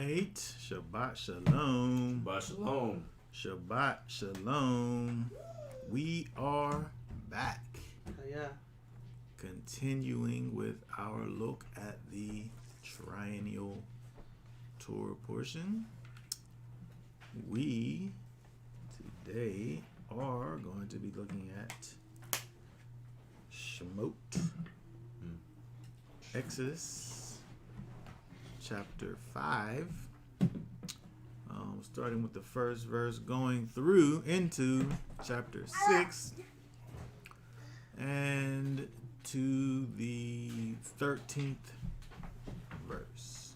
right. Shabbat shalom. Shabbat shalom. Shabbat shalom. We are back. Oh, yeah. Continuing with our look at the triennial Torah portion. We today are going to be looking at Shemot, Exodus, chapter 5, starting with the first verse, going through into chapter 6, and to the 13th verse.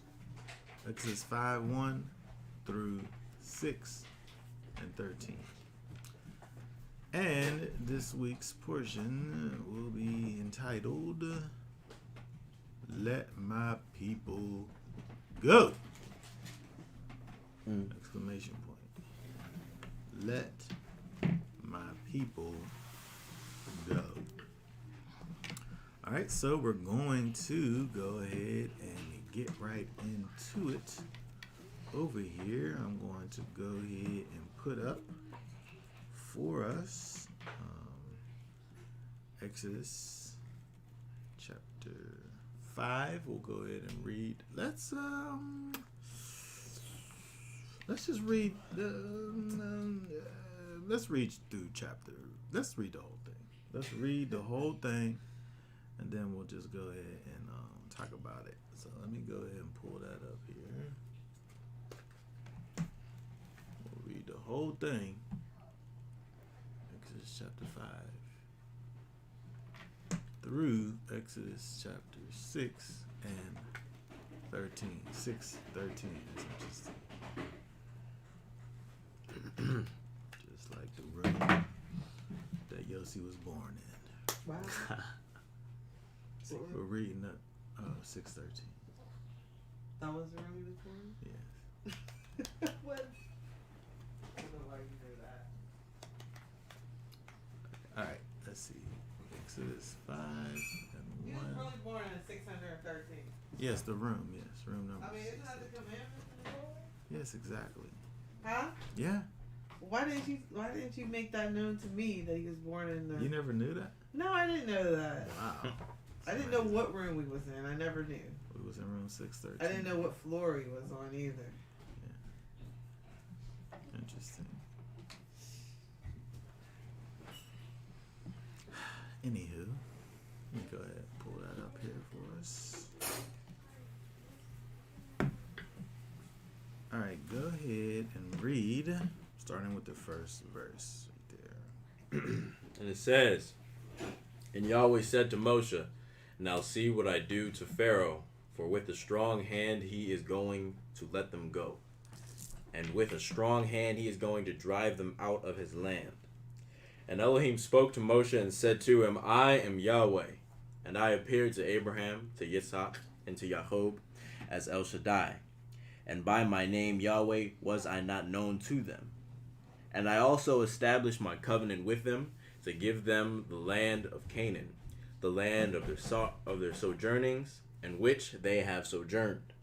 Exodus 5, 1 through 6 and 13. And this week's portion will be entitled, Let My People Go! Exclamation point. Let my people go. Alright, so we're going to go ahead and get right into it. Over here, I'm going to go ahead and put up for us Exodus chapter 5. We'll go ahead and read. Let's just read. Let's read through chapter. Let's read the whole thing. Let's read the whole thing, and then we'll just go ahead and talk about it. So let me go ahead and pull that up here. We'll read the whole thing. Exodus chapter 5 through Exodus chapter 6 and 13. 6, 13. That's interesting. Just like the room that Yossi was born in. Wow. We're reading up 6:13. That was the room you was born in? Yes. What? I don't know why you knew that. Alright, let's see. Exodus 5 and You 1. was really born in 613. Yes, the room. Yes, room number I mean, isn't that 6. the commandments in the Torah? Yes, exactly. Huh? Yeah. Why didn't you make that known to me that he was born in the... You never knew that? No, I didn't know that. Wow. I didn't know what room we was in. I never knew. We was in room 613. I didn't know what floor he was on either. Interesting. Anywho, let me go ahead and pull that up here for us. Alright, go ahead and read, starting with the first verse right there. And it says, And Yahweh said to Moshe, Now see what I do to Pharaoh, for with a strong hand he is going to let them go. And with a strong hand he is going to drive them out of his land. And Elohim spoke to Moshe and said to him, I am Yahweh, and I appeared to Abraham, to Yitzhak, and to Jacob as El Shaddai. And by my name Yahweh was I not known to them. And I also established my covenant with them to give them the land of Canaan, the land of their sojournings, in which they have sojourned.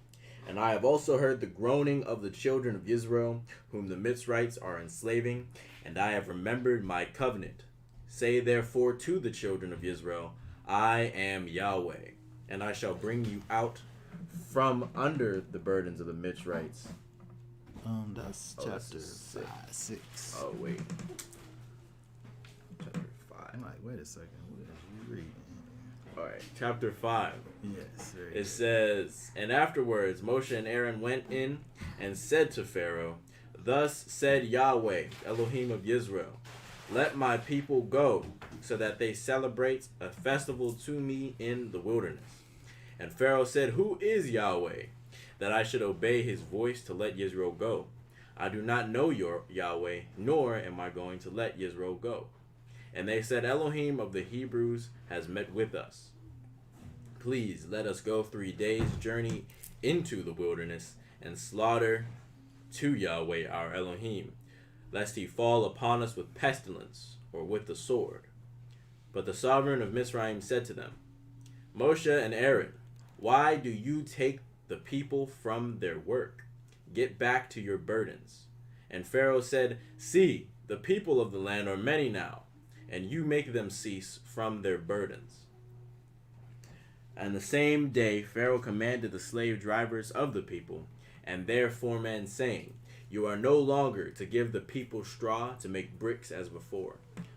And I have also heard the groaning of the children of Israel, whom the Mitzrites are enslaving, and I have remembered my covenant. Say therefore to the children of Israel, I am Yahweh, and I shall bring you out from under the burdens of the Mitzrites. That's chapter 6. Oh, wait. Chapter 5. I'm like, wait a second, what is you reading? All right, chapter 5. Yes, very It good. says, And afterwards Moshe and Aaron went in and said to Pharaoh, Thus said Yahweh, Elohim of Israel, Let my people go, so that they celebrate a festival to me in the wilderness. And Pharaoh said, Who is Yahweh, that I should obey his voice to let Israel go? I do not know your Yahweh, nor am I going to let Israel go. And they said, Elohim of the Hebrews has met with us. Please let us go 3 days' journey into the wilderness and slaughter to Yahweh our Elohim, lest he fall upon us with pestilence or with the sword. But the sovereign of Mizraim said to them, Moshe and Aaron, why do you take the people from their work? get back to your burdens. And Pharaoh said, See, the people of the land are many now, and you make them cease from their burdens. And the same day Pharaoh commanded the slave drivers of the people and their foremen, saying, You are no longer to give the people straw to make bricks as before.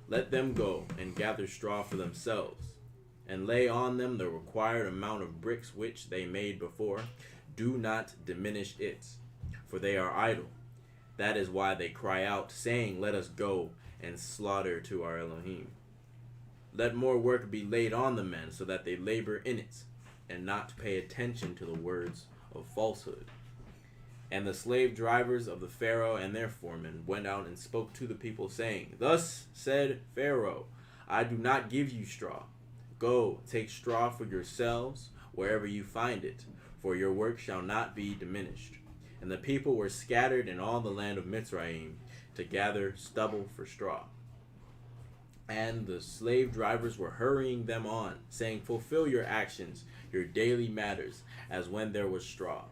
Let them go and gather straw for themselves, and lay on them the required amount of bricks which they made before. Do not diminish it, for they are idle. That is why they cry out, saying, Let us go and slaughter to our Elohim. Let more work be laid on the men, so that they labor in it, and not pay attention to the words of falsehood. And the slave drivers of the Pharaoh and their foremen went out and spoke to the people, saying, Thus said Pharaoh, I do not give you straw. Go, take straw for yourselves wherever you find it, for your work shall not be diminished. And the people were scattered in all the land of Mitzrayim to gather stubble for straw. And the slave drivers were hurrying them on, saying, Fulfill your actions, your daily matters, as when there was straw.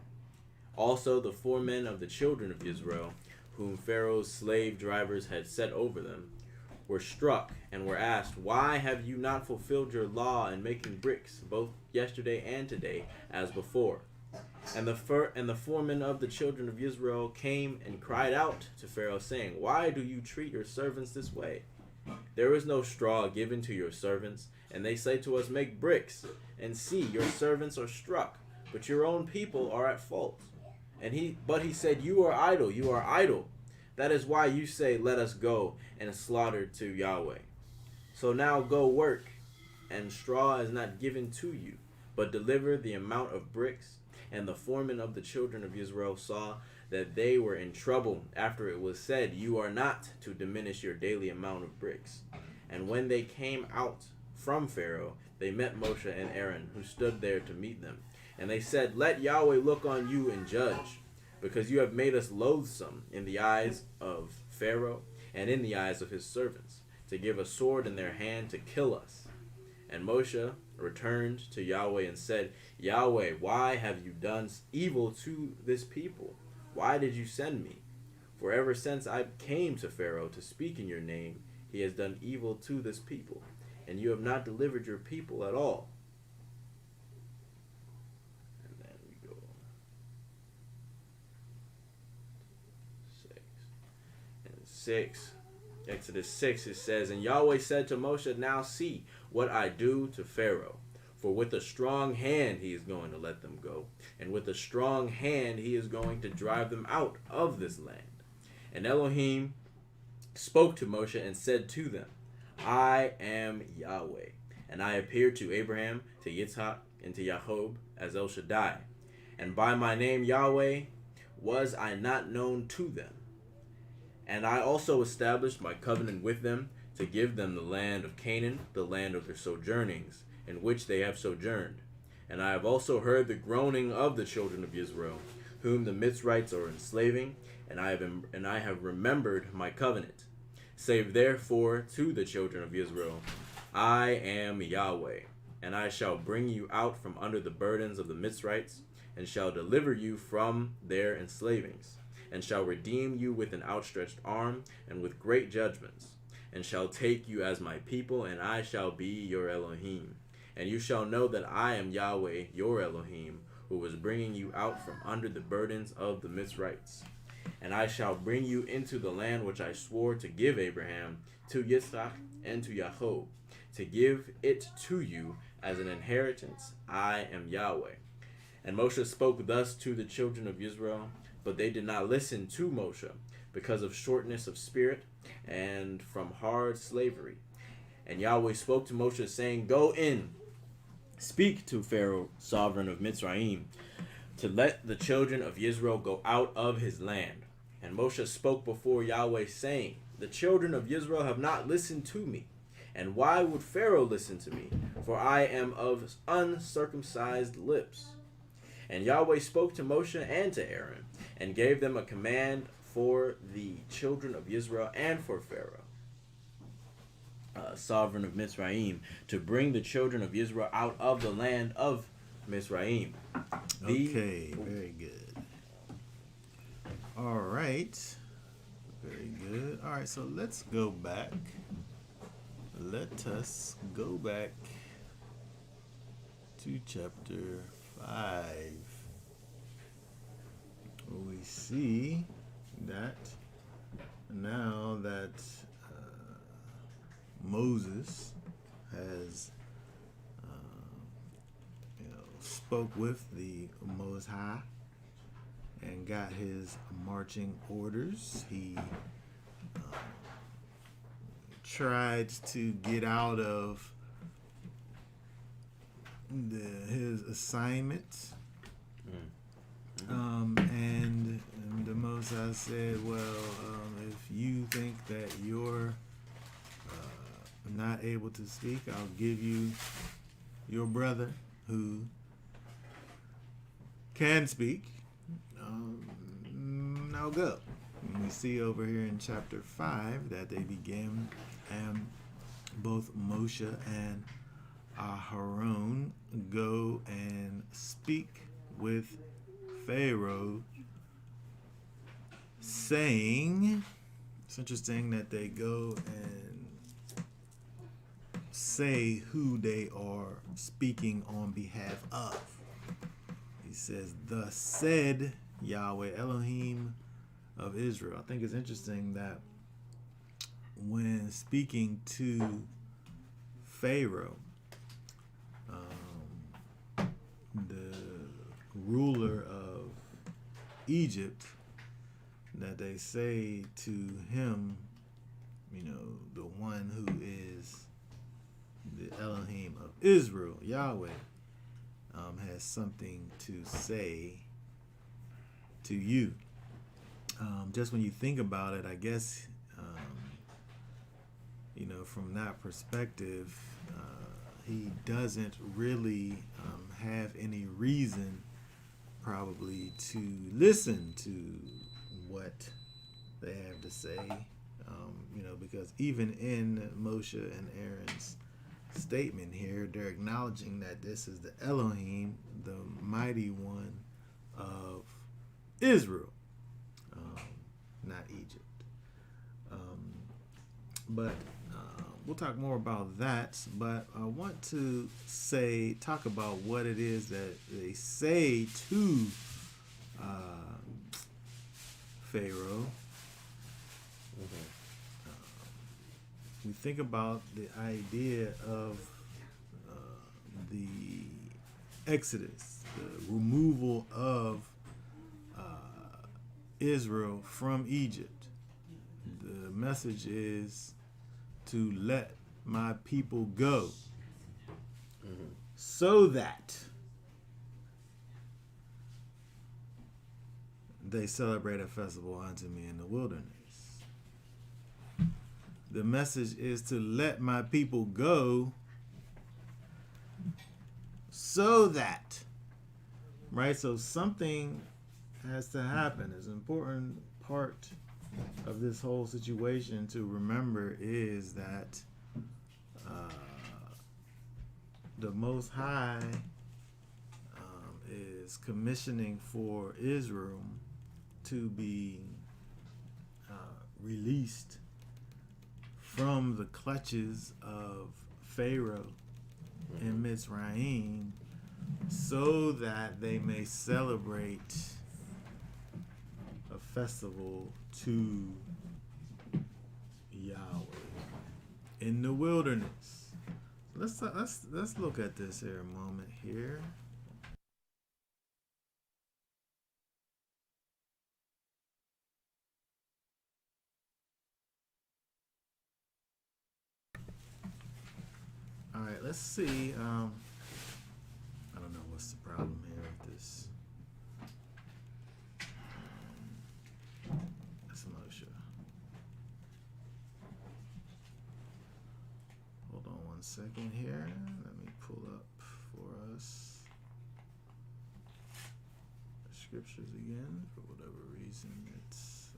Also the foremen of the children of Israel, whom Pharaoh's slave drivers had set over them, were struck and were asked, Why have you not fulfilled your law in making bricks, both yesterday and today, as before? And the foremen of the children of Israel came and cried out to Pharaoh, saying, Why do you treat your servants this way? There is no straw given to your servants, and they say to us, Make bricks. And see, your servants are struck, but your own people are at fault. But he said, You are idle, you are idle. That is why you say, Let us go and slaughter to Yahweh. So now go work, and straw is not given to you, but deliver the amount of bricks. And the foreman of the children of Israel saw that they were in trouble after it was said, You are not to diminish your daily amount of bricks. And when they came out from Pharaoh, they met Moshe and Aaron, who stood there to meet them. And they said, Let Yahweh look on you and judge, because you have made us loathsome in the eyes of Pharaoh and in the eyes of his servants, to give a sword in their hand to kill us. And Moshe returned to Yahweh and said, Yahweh, why have you done evil to this people? Why did you send me? For ever since I came to Pharaoh to speak in your name, he has done evil to this people, and you have not delivered your people at all. And then we go 6. Exodus 6, it says, And Yahweh said to Moshe, Now see what I do to Pharaoh. For with a strong hand he is going to let them go, and with a strong hand he is going to drive them out of this land. And Elohim spoke to Moshe and said to them, I am Yahweh, and I appeared to Abraham, to Yitzhak, and to Jacob as El Shaddai. And by my name Yahweh was I not known to them. And I also established my covenant with them to give them the land of Canaan, the land of their sojournings, in which they have sojourned. And I have also heard the groaning of the children of Israel, whom the Mitzrites are enslaving, and I have remembered my covenant. Say therefore to the children of Israel, I am Yahweh, and I shall bring you out from under the burdens of the Mitzrites, and shall deliver you from their enslavings, and shall redeem you with an outstretched arm, and with great judgments, and shall take you as my people, and I shall be your Elohim. And you shall know that I am Yahweh, your Elohim, who was bringing you out from under the burdens of the Mitzrites. And I shall bring you into the land which I swore to give Abraham, to Yitzhak, and to Jacob, to give it to you as an inheritance. I am Yahweh. And Moshe spoke thus to the children of Israel, but they did not listen to Moshe, because of shortness of spirit, and from hard slavery. And Yahweh spoke to Moshe, saying, Go in, speak to Pharaoh, sovereign of Mitzrayim, to let the children of Israel go out of his land. And Moshe spoke before Yahweh, saying, The children of Israel have not listened to me. And why would Pharaoh listen to me? For I am of uncircumcised lips. And Yahweh spoke to Moshe and to Aaron, and gave them a command for the children of Israel and for Pharaoh, sovereign of Mitzrayim, to bring the children of Israel out of the land of Mitzrayim. Okay, very good. All right. Very good. All right, so let's go back. Let us go back to chapter 5. We see that now that Moses has, spoke with the Most High and got his marching orders, he tried to get out of his assignment. And the Most High said, well, if you think that you're not able to speak, I'll give you your brother who can speak. Now go. And we see over here in chapter 5 that they begin, and both Moshe and Aharon go and speak with Pharaoh, saying, it's interesting that they go and say who they are speaking on behalf of. He says, thus said Yahweh Elohim of Israel. I think it's interesting that when speaking to Pharaoh, the ruler of Egypt, that they say to him, the one who is the Elohim of Israel, Yahweh, has something to say to you. Just when you think about it, I guess, from that perspective, he doesn't really have any reason probably to listen to what they have to say, because even in Moshe and Aaron's statement here, they're acknowledging that this is the Elohim, the mighty one of Israel, not Egypt. But we'll talk more about that. But I want to talk about what it is that they say to Pharaoh. We think about the idea of the Exodus, the removal of Israel from Egypt. The message is to let my people go, so that they celebrate a festival unto me in the wilderness. The message is to let my people go so that, right? So something has to happen. It's an important part of this whole situation to remember is that the Most High is commissioning for Israel to be released from the clutches of Pharaoh in Mitzrayim, so that they may celebrate a festival to Yahweh in the wilderness. Let's look at this here a moment here. All right, let's see. I don't know what's the problem here with this. That's Moshe. Hold on one second here. Let me pull up for us the scriptures again. For whatever reason, it's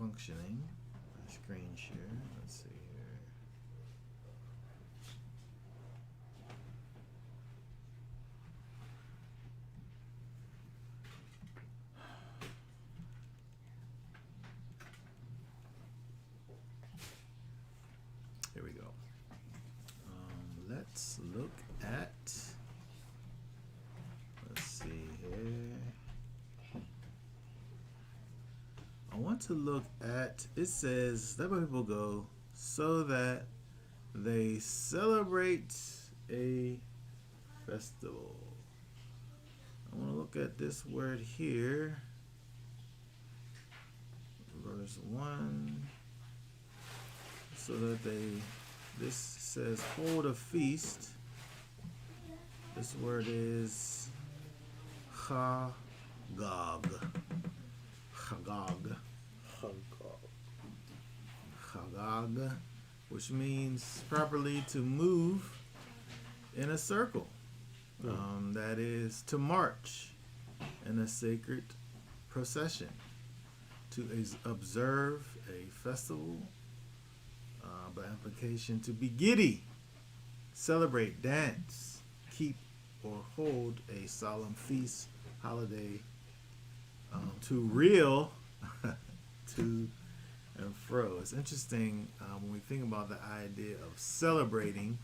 malfunctioning. Screen share. Let's see here. at, let's see here. I want to look at, it says, let my people go so that they celebrate a festival. I want to look at this word here. Verse 1. So that this says hold a feast. This word is chagag. Chagag. Chagag, which means properly to move in a circle. That is to march in a sacred procession, to observe a festival, by implication to be giddy, celebrate, dance, keep or hold a solemn feast, holiday, to reel to and fro. It's interesting when we think about the idea of celebrating.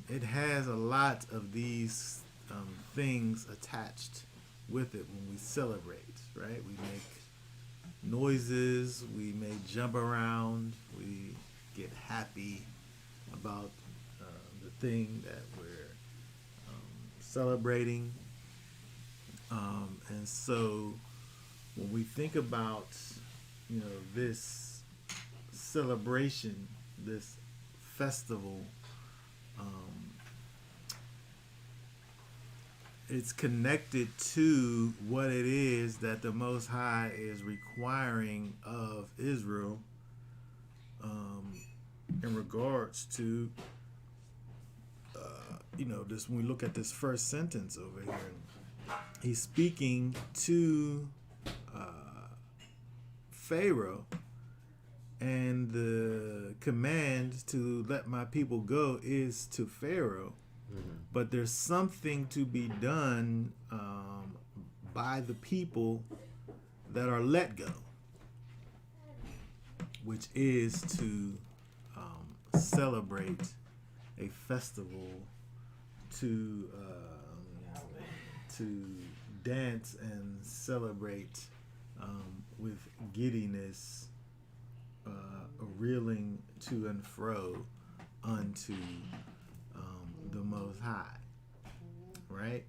It has a lot of these things attached with it when we celebrate, right? We make noises, we may jump around, we get happy about the thing that we're celebrating. And so when we think about, this celebration, this festival, it's connected to what it is that the Most High is requiring of Israel in regards to, this. When we look at this first sentence over here, he's speaking to Pharaoh, and the command to let my people go is to Pharaoh. But there's something to be done by the people that are let go, which is to celebrate a festival, to dance and celebrate with giddiness, reeling to and fro unto the Most High, right?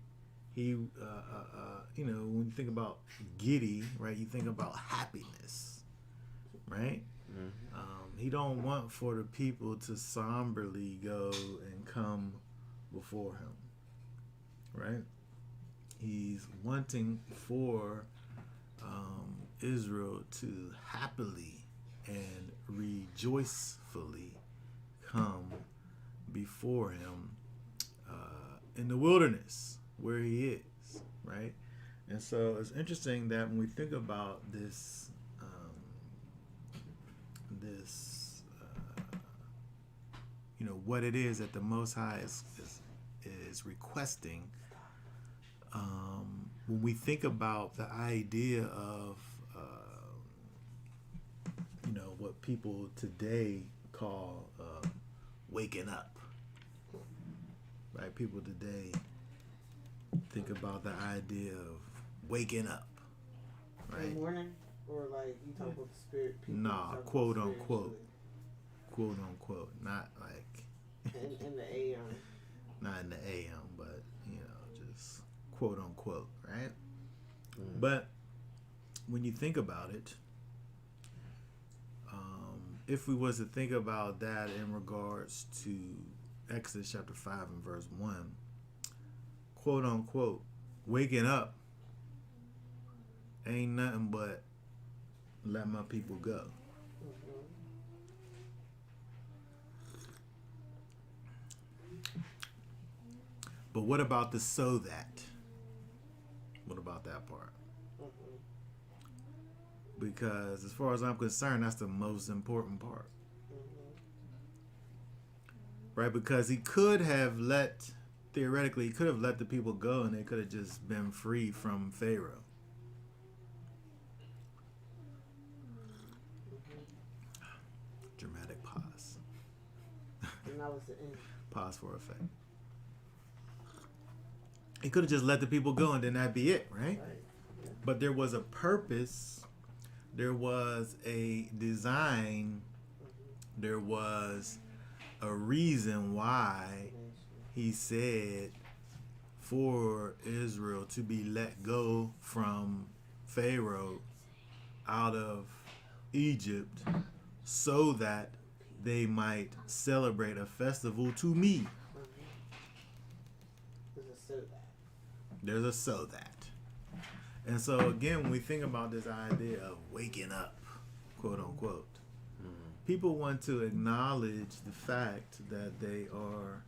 He, when you think about giddy, right, you think about happiness, right? He don't want for the people to somberly go and come before him, right? He's wanting for Israel to happily and rejoicefully come before him in the wilderness where he is, right? And so it's interesting that when we think about this, what it is that the Most High is requesting. When we think about the idea of, what people today call waking up, right? People today think about the idea of waking up, right? In the morning, or like you talk about the spirit. Nah, quote unquote, not like in the AM. Not in the AM, but just quote unquote, right? But when you think about it, if we was to think about that in regards to Exodus chapter 5 and verse 1, quote unquote, waking up ain't nothing but let my people go. But what about the so that? What about that part? Because as far as I'm concerned, that's the most important part. Right? Because he could have theoretically, he could have let the people go and they could have just been free from Pharaoh. Dramatic pause. And that was the end. Pause for effect. He could have just let the people go and then that'd be it, right? Right. Yeah. But there was a purpose. There was a design. There was a reason why he said for Israel to be let go from Pharaoh out of Egypt so that they might celebrate a festival to me. There's a so that. There's a so that. And so again, when we think about this idea of waking up, quote unquote, people want to acknowledge the fact that they are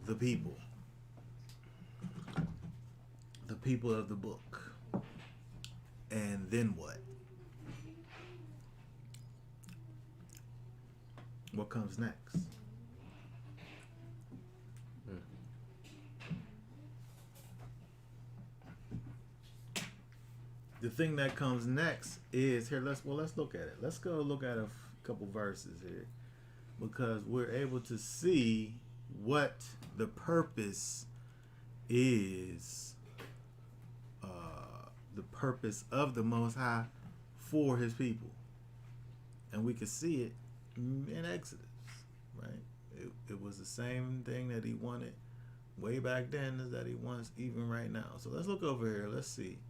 the people of the book. And then what? What comes next? The thing that comes next is here. Let's look at it. Let's go look at a couple verses here, because we're able to see what the purpose is. The purpose of the Most High for His people, and we can see it in Exodus, right? It was the same thing that He wanted way back then as that He wants even right now. So let's look over here. Let's see.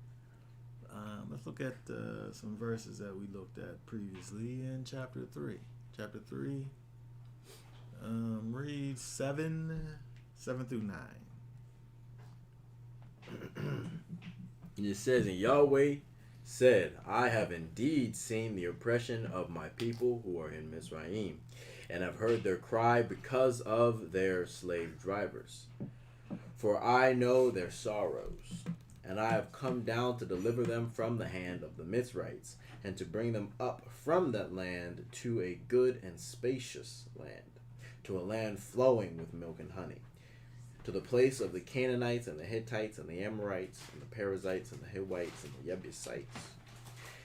Let's look at some verses that we looked at previously in chapter 3. Chapter 3, read 7 through 9. And it says, and Yahweh said, I have indeed seen the oppression of my people who are in Mizraim, and have heard their cry because of their slave drivers. For I know their sorrows, and I have come down to deliver them from the hand of the Mizrites, and to bring them up from that land to a good and spacious land, to a land flowing with milk and honey, to the place of the Canaanites and the Hittites and the Amorites and the Perizzites and the Hivites and the Jebusites.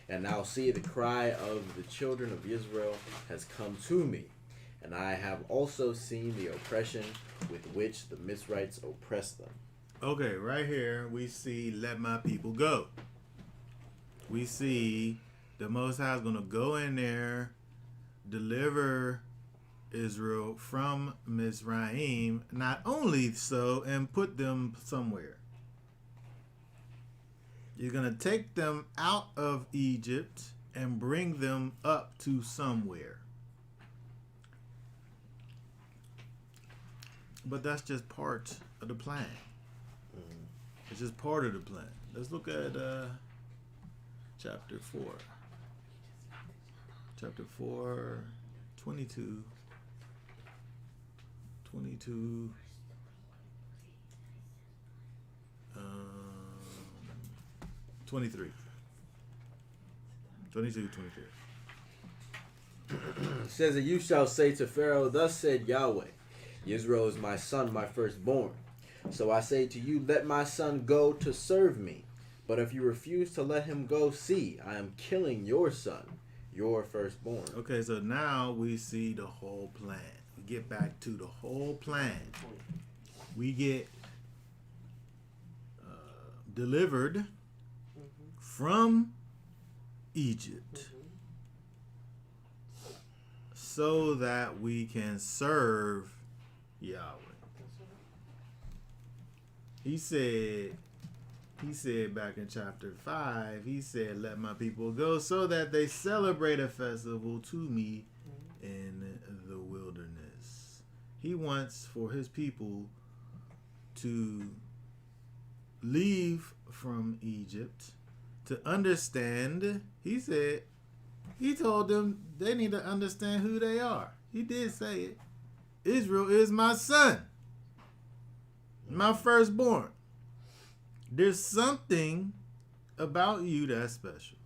And now see, the cry of the children of Israel has come to me, and I have also seen the oppression with which the Mizrites oppress them. Okay, right here we see let my people go. We see the Most High is going to go in there, deliver Israel from Mizraim, not only so, and put them somewhere. You're going to take them out of Egypt and bring them up to somewhere. But that's just part of the plan. It's just part of the plan. Let's look at chapter 4. Chapter 4, 22. 22. 23. 22, 23. It says that you shall say to Pharaoh, thus said Yahweh, Israel is my son, my firstborn. So I say to you, let my son go to serve me. But if you refuse to let him go, see, I am killing your son, your firstborn. Okay, so now we see the whole plan. We get back to the whole plan. We get delivered from Egypt so that we can serve Yahweh. He said back in chapter 5, he said, let my people go so that they celebrate a festival to me in the wilderness. He wants for his people to leave from Egypt, to understand. He said, he told them they need to understand who they are. He did say it. Israel is my son, my firstborn. There's something about you that's special.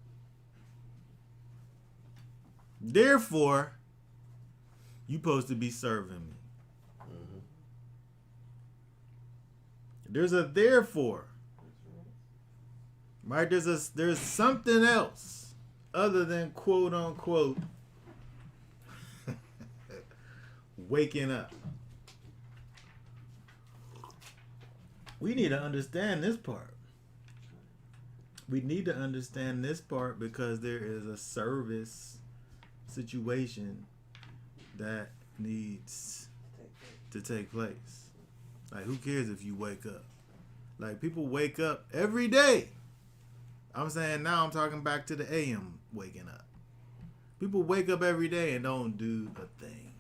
Therefore, you're supposed to be serving me. There's a therefore. Right? There's something else other than quote unquote waking up. We need to understand this part. We need to understand this part because there is a service situation that needs to take place. Like, who cares if you wake up? Like, people wake up every day. I'm saying now I'm talking back to the AM waking up. People wake up every day and don't do a thing.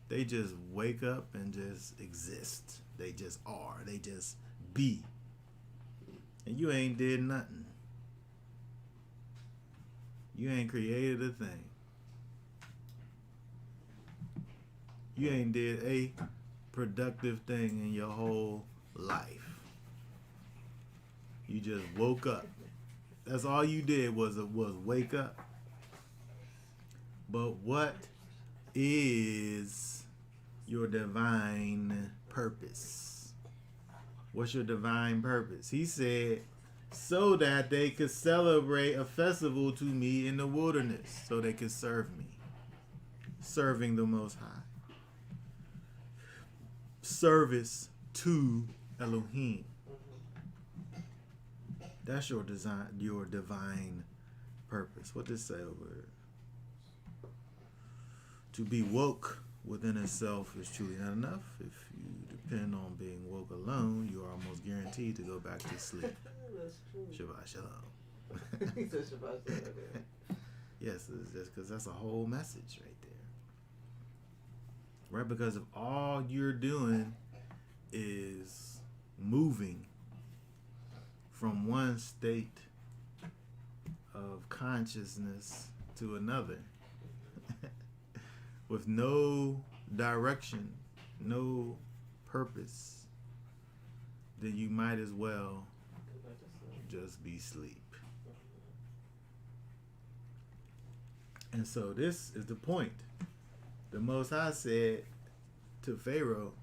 They just wake up and just exist. They just are. They just be. And you ain't did nothing. You ain't created a thing. You ain't did a productive thing in your whole life. You just woke up. That's all you did was wake up. But what is your divine purpose? What's your divine purpose? He said, so that they could celebrate a festival to me in the wilderness, so they could serve me. Serving the Most High. Service to Elohim. That's your divine purpose. What does it say over here? To be woke within itself is truly not enough. If you depend on being woke alone, you are almost guaranteed to go back to sleep. That's true. Shabbat shalom. He said Shabbat shalom. Yes, it's just because that's a whole message right there. Right? Because if all you're doing is moving from one state of consciousness to another with no direction, no purpose, then you might as well just be asleep. And so this is the point. The Most High said to Pharaoh,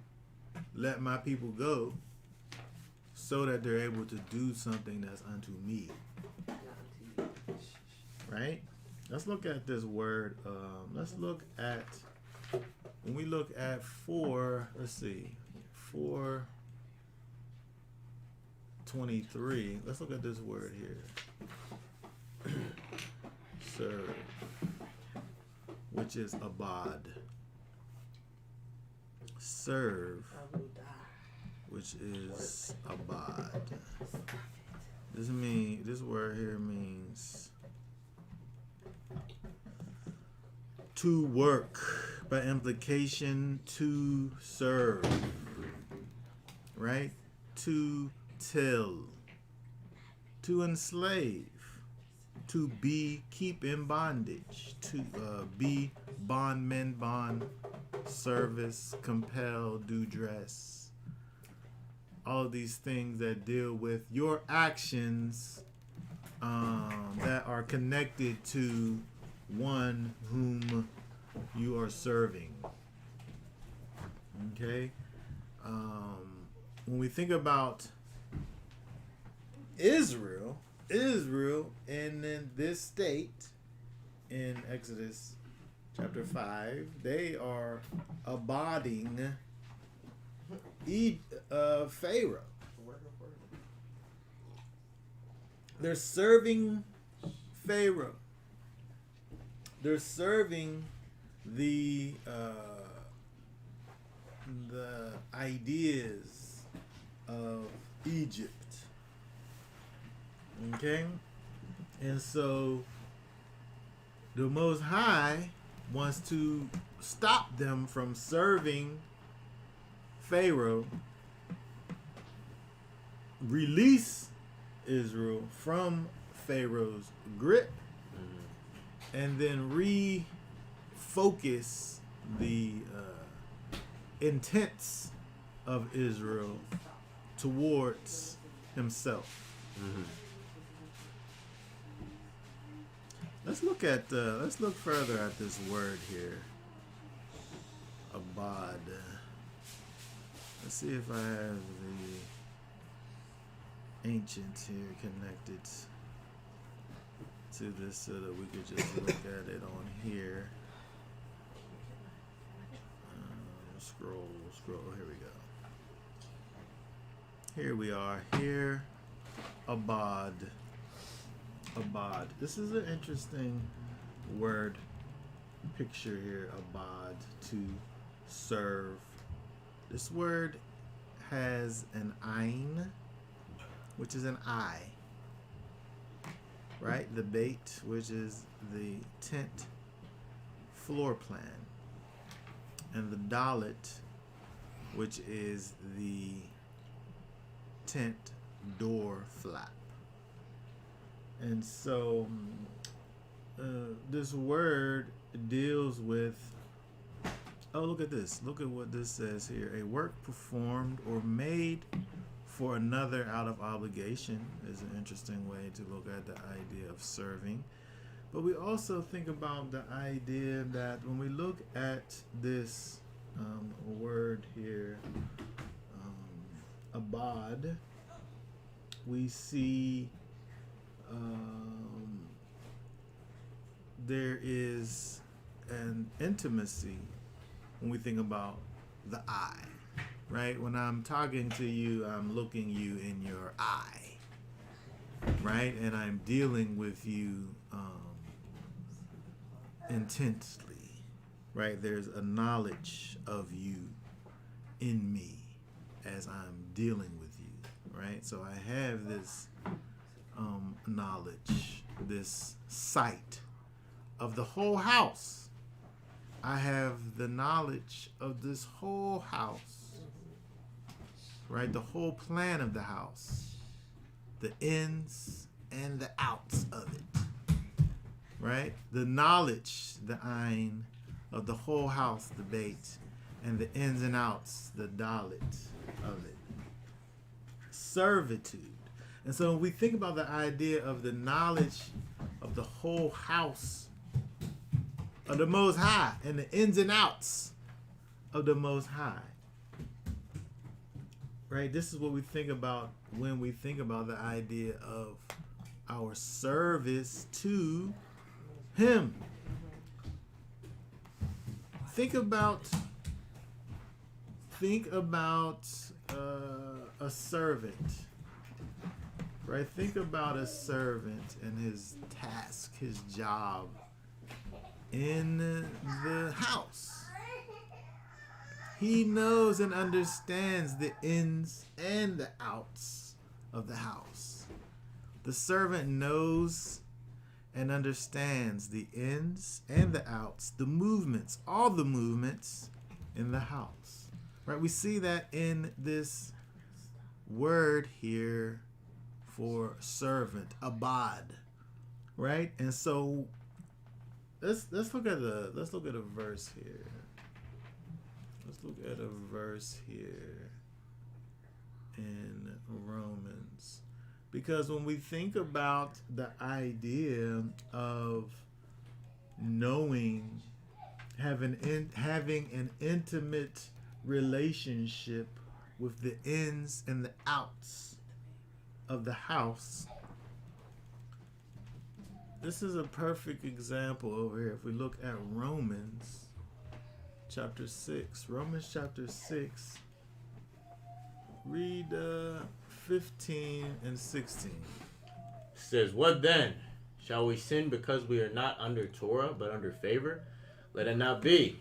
let my people go so that they're able to do something that's unto me. Right? Let's look at this word. Let's look at, when we look at 4:23. Let's look at this word here. Serve, which is abad. Serve, which is abad. This word here means to work, by implication, to serve, right? To till, to enslave, to be, keep in bondage, to be bondman, bond service, compel, do dress. All of these things that deal with your actions that are connected to one whom you are serving. Okay? When we think about Israel and then this state in Exodus chapter 5, they are abiding Pharaoh. They're serving Pharaoh. They're serving the ideas of Egypt. Okay? And so the Most High wants to stop them from serving Pharaoh, release Israel from Pharaoh's grip, and then refocus the intents of Israel towards himself. Let's look further at this word here, abad. Let's see if I have the ancients here connected to this so that we could just look at it on here. Scroll. Here we go. Here we are. Here, abad. Abad. This is an interesting word picture here. Abad, to serve. This word has an ein, which is an eye. Right? The bait, which is the tent floor plan. And the dalet, which is the tent door flap. And so this word deals with, oh, look at this. Look at what this says here. A work performed or made for another out of obligation is an interesting way to look at the idea of serving. But we also think about the idea that when we look at this word here, abad, we see there is an intimacy when we think about the eye, right? When I'm talking to you, I'm looking you in your eye, right? And I'm dealing with you intensely, right? There's a knowledge of you in me as I'm dealing with you, right? So I have this knowledge, this sight of the whole house. I have the knowledge of this whole house, right? The whole plan of the house, the ins and the outs of it, right? The knowledge, the ein, of the whole house, the bait, and the ins and outs, the dalet of it. Servitude. And so when we think about the idea of the knowledge of the whole house of the Most High and the ins and outs of the Most High, right? This is what we think about when we think about the idea of our service to Him. Think about a servant, right? Think about a servant and his task, his job in the house. He knows and understands the ins and the outs of the house. The servant knows and understands the ins and the outs, the movements, all the movements in the house. Right? We see that in this word here for servant, abad. Right? And so let's look at a verse here. Let's look at a verse here in Romans. Because when we think about the idea of knowing, having an intimate relationship with the ins and the outs of the house, this is a perfect example over here. If we look at Romans chapter 6, Romans chapter 6, read 15 and 16. It says, "What then? Shall we sin because we are not under Torah, but under favor? Let it not be.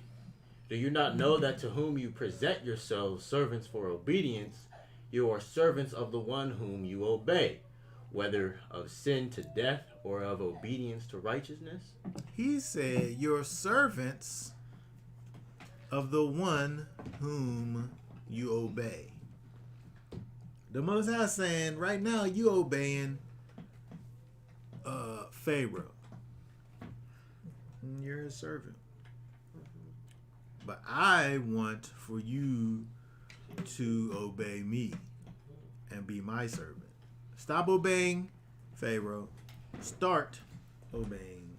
Do you not know that to whom you present yourselves servants for obedience, you are servants of the one whom you obey, whether of sin to death or of obedience to righteousness?" He said, "You're servants of the one whom you obey." The Most High saying, right now you obeying Pharaoh. You're his servant. But I want for you to obey me and be my servant. Stop obeying Pharaoh. Start obeying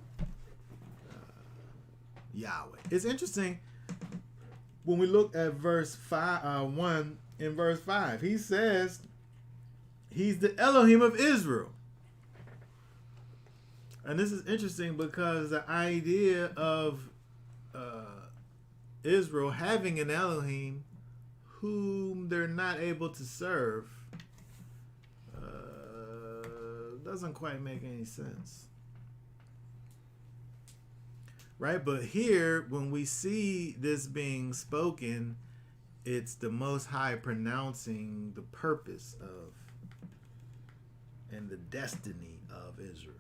Yahweh. It's interesting when we look at verse 1 in verse 5. He says he's the Elohim of Israel. And this is interesting because the idea of Israel having an Elohim whom they're not able to serve doesn't quite make any sense. Right? But here, when we see this being spoken, it's the Most High pronouncing the purpose of and the destiny of Israel.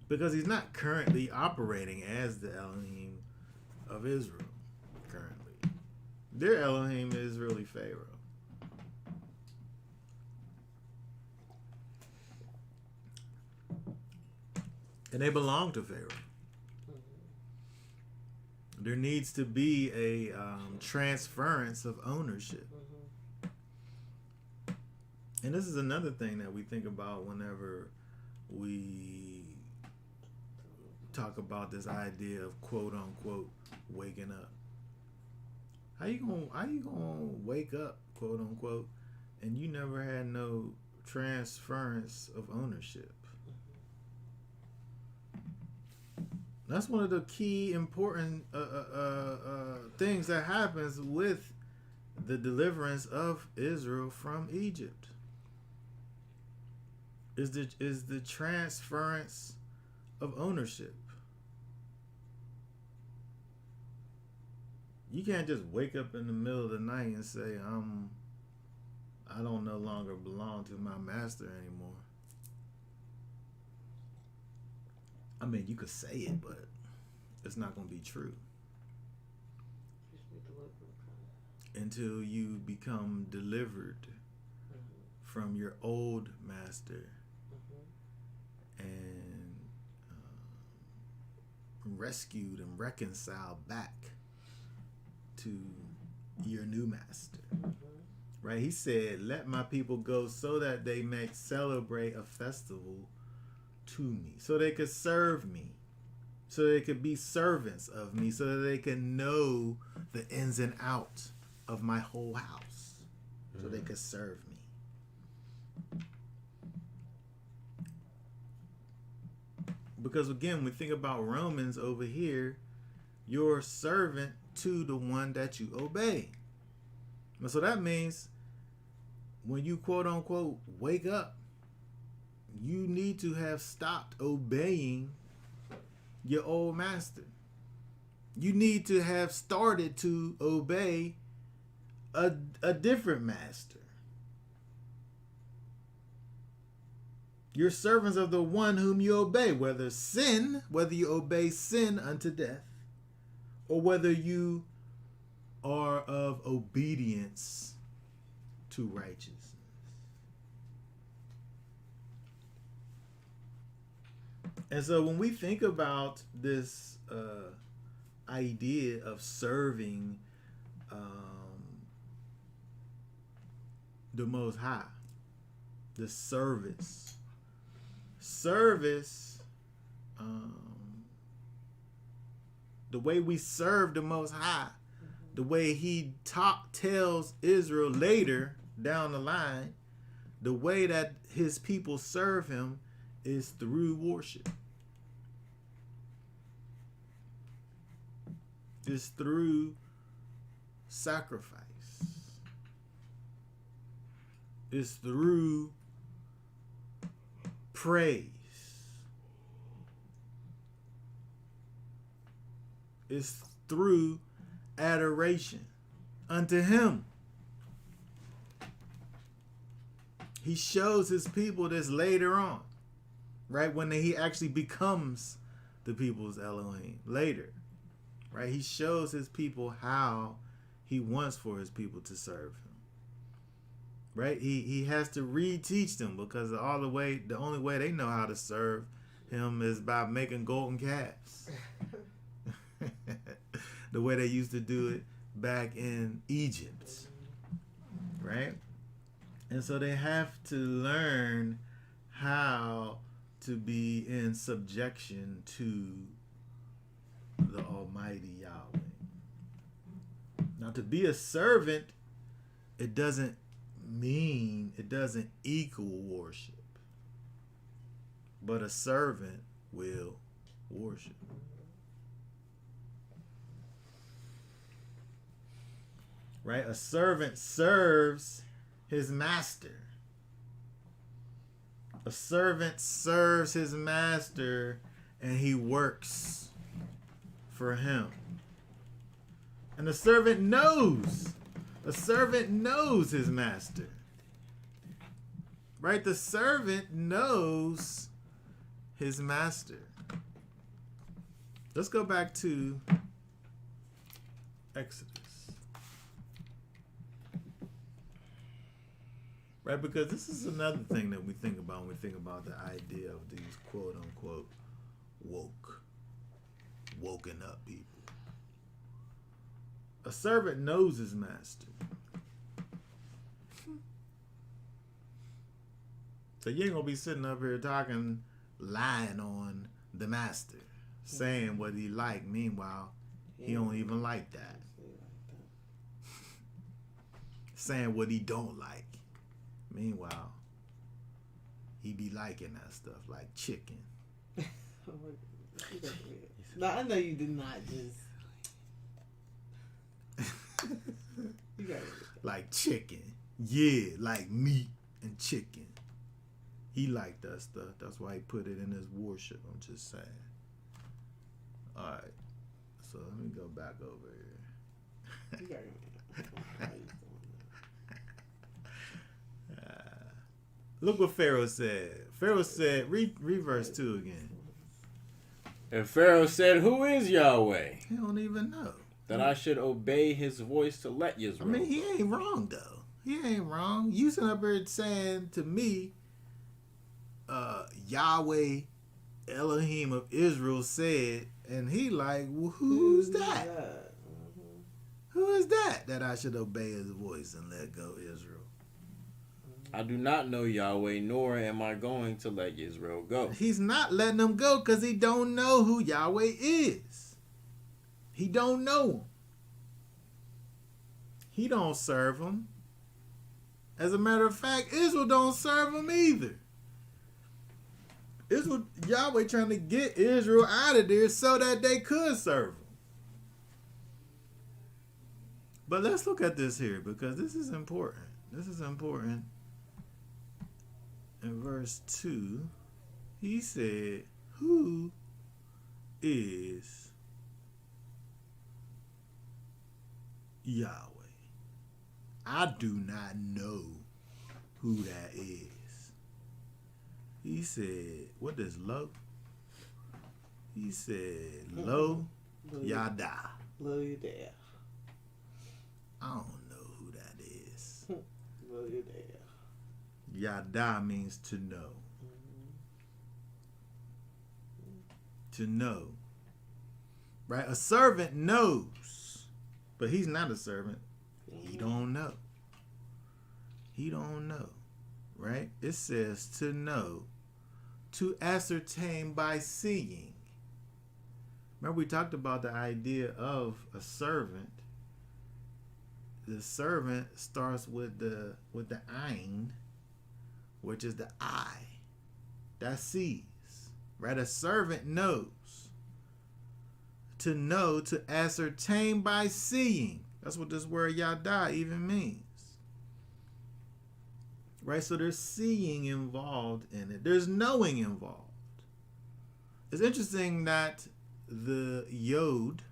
Because he's not currently operating as the Elohim of Israel currently. Their Elohim is really Pharaoh. And they belong to Pharaoh. There needs to be a transference of ownership. And this is another thing that we think about whenever we talk about this idea of quote unquote waking up. How you gonna wake up, quote unquote, and you never had no transference of ownership? That's one of the key important things that happens with the deliverance of Israel from Egypt. Is the transference of ownership. You can't just wake up in the middle of the night and say, I don't no longer belong to my master anymore. I mean, you could say it, but it's not going to be true. Until you become delivered from your old master and rescued and reconciled back to your new master. Right? He said, let my people go so that they may celebrate a festival to me, so they could serve me, so they could be servants of me, so that they can know the ins and outs of my whole house, so they could serve me. Because again, we think about Romans over here, you're a servant to the one that you obey. And so that means when you quote unquote wake up, you need to have stopped obeying your old master. You need to have started to obey a different master. You're servants of the one whom you obey, whether you obey sin unto death, or whether you are of obedience to righteousness. And so when we think about this idea of serving the Most High, the service, the way we serve the Most High, the way he tells Israel later down the line, the way that his people serve him is through worship. It's through sacrifice. It's through praise. It's through adoration unto him. He shows his people this later on, right? When he actually becomes the people's Elohim later, right? He shows his people how he wants for his people to serve him, right? He has to reteach them because the only way they know how to serve him is by making golden calves. The way they used to do it back in Egypt, right? And so they have to learn how to be in subjection to the Almighty Yahweh. Now, to be a servant, it doesn't equal worship. But a servant will worship. right? A servant serves his master. A servant serves his master and he works for him. And the servant knows. A servant knows his master. Right? The servant knows his master. Let's go back to Exodus. Right? Because this is another thing that we think about when we think about the idea of these quote unquote woken up people. A servant knows his master. So you ain't gonna be sitting up here lying on the master, saying what he like. Meanwhile, he don't even like that. Saying what he don't like. Meanwhile, he be liking that stuff like chicken. No, I know you did not just. You got it. Like chicken. Yeah, like meat and chicken. He liked that stuff. That's why he put it in his worship. I'm just saying. Alright. So let me go back over here. You got it. Look what Pharaoh said. Pharaoh said, read verse 2 again. And Pharaoh said, "Who is Yahweh, He don't even know. that I should obey his voice to let Yisrael I mean, he go?" ain't wrong, though. He ain't wrong. You sitting up here saying to me, Yahweh, Elohim of Israel said, and he like, well, who's that? Mm-hmm. Who is that I should obey his voice and let go Israel? I do not know Yahweh, nor am I going to let Israel go. He's not letting them go because he don't know who Yahweh is. He don't know him. He don't serve him. As a matter of fact, Israel don't serve him either. Israel, Yahweh trying to get Israel out of there so that they could serve him. But let's look at this here because this is important. This is important. In verse 2, he said, who is Yahweh? I do not know who that is. He said, what is lo? He said, lo yada. Love you there. I don't know who that is. Love you there. Yada means to know. To know. Right? A servant knows. But he's not a servant. He don't know. He don't know. Right? It says to know. To ascertain by seeing. Remember we talked about the idea of a servant. The servant starts with the ayn, which is the eye that sees, right? A servant knows. To know, to ascertain by seeing. That's what this word yada even means. Right? So there's seeing involved in it. There's knowing involved. It's interesting that the yod,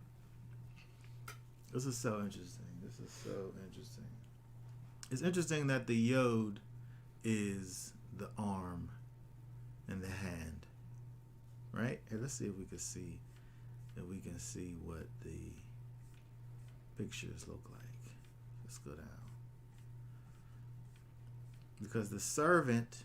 this is so interesting. This is so interesting. It's interesting that the yod is the arm and the hand, right? Here, let's see if we can see what the pictures look like. Let's go down. Because the servant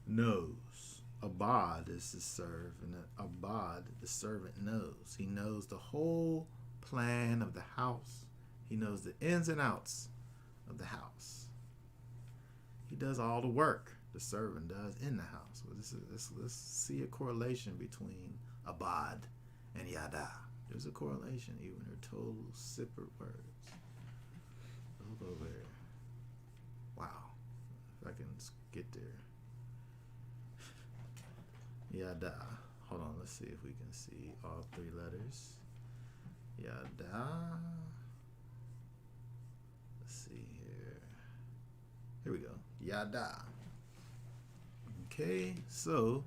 knows. Abad is to serve, and Abad, the servant, knows. He knows the whole plan of the house. He knows the ins and outs of the house. He does all the work the servant does in the house. Well, let's see a correlation between Abad and Yada. There's a correlation, even they're total separate words. Look over there. Wow. If I can get there. Yada. Hold on, let's see if we can see all three letters. Yada. see here. Here we go. Yada. Okay, so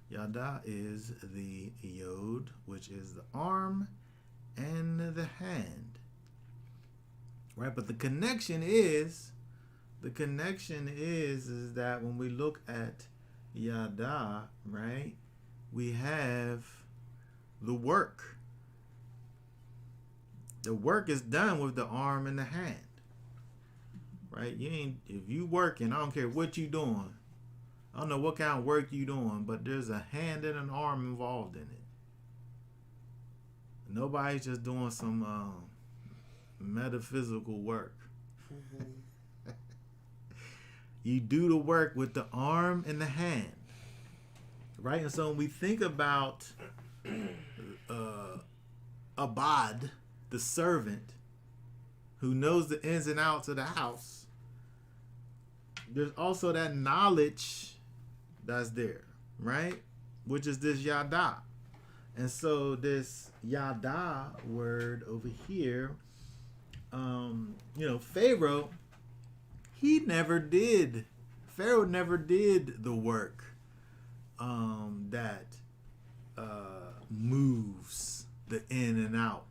Yada is the yod, which is the arm and the hand. Right, but the connection is that when we look at Yada, right, we have the work. The work is done with the arm and the hand. Right? If you working, I don't care what you doing. I don't know what kind of work you doing, but there's a hand and an arm involved in it. Nobody's just doing some metaphysical work. You do the work with the arm and the hand. Right? And so when we think about Abad, the servant, who knows the ins and outs of the house, there's also that knowledge that's there, right? Which is this Yada. And so this Yada word over here, Pharaoh, Pharaoh never did the work that moves the in and out.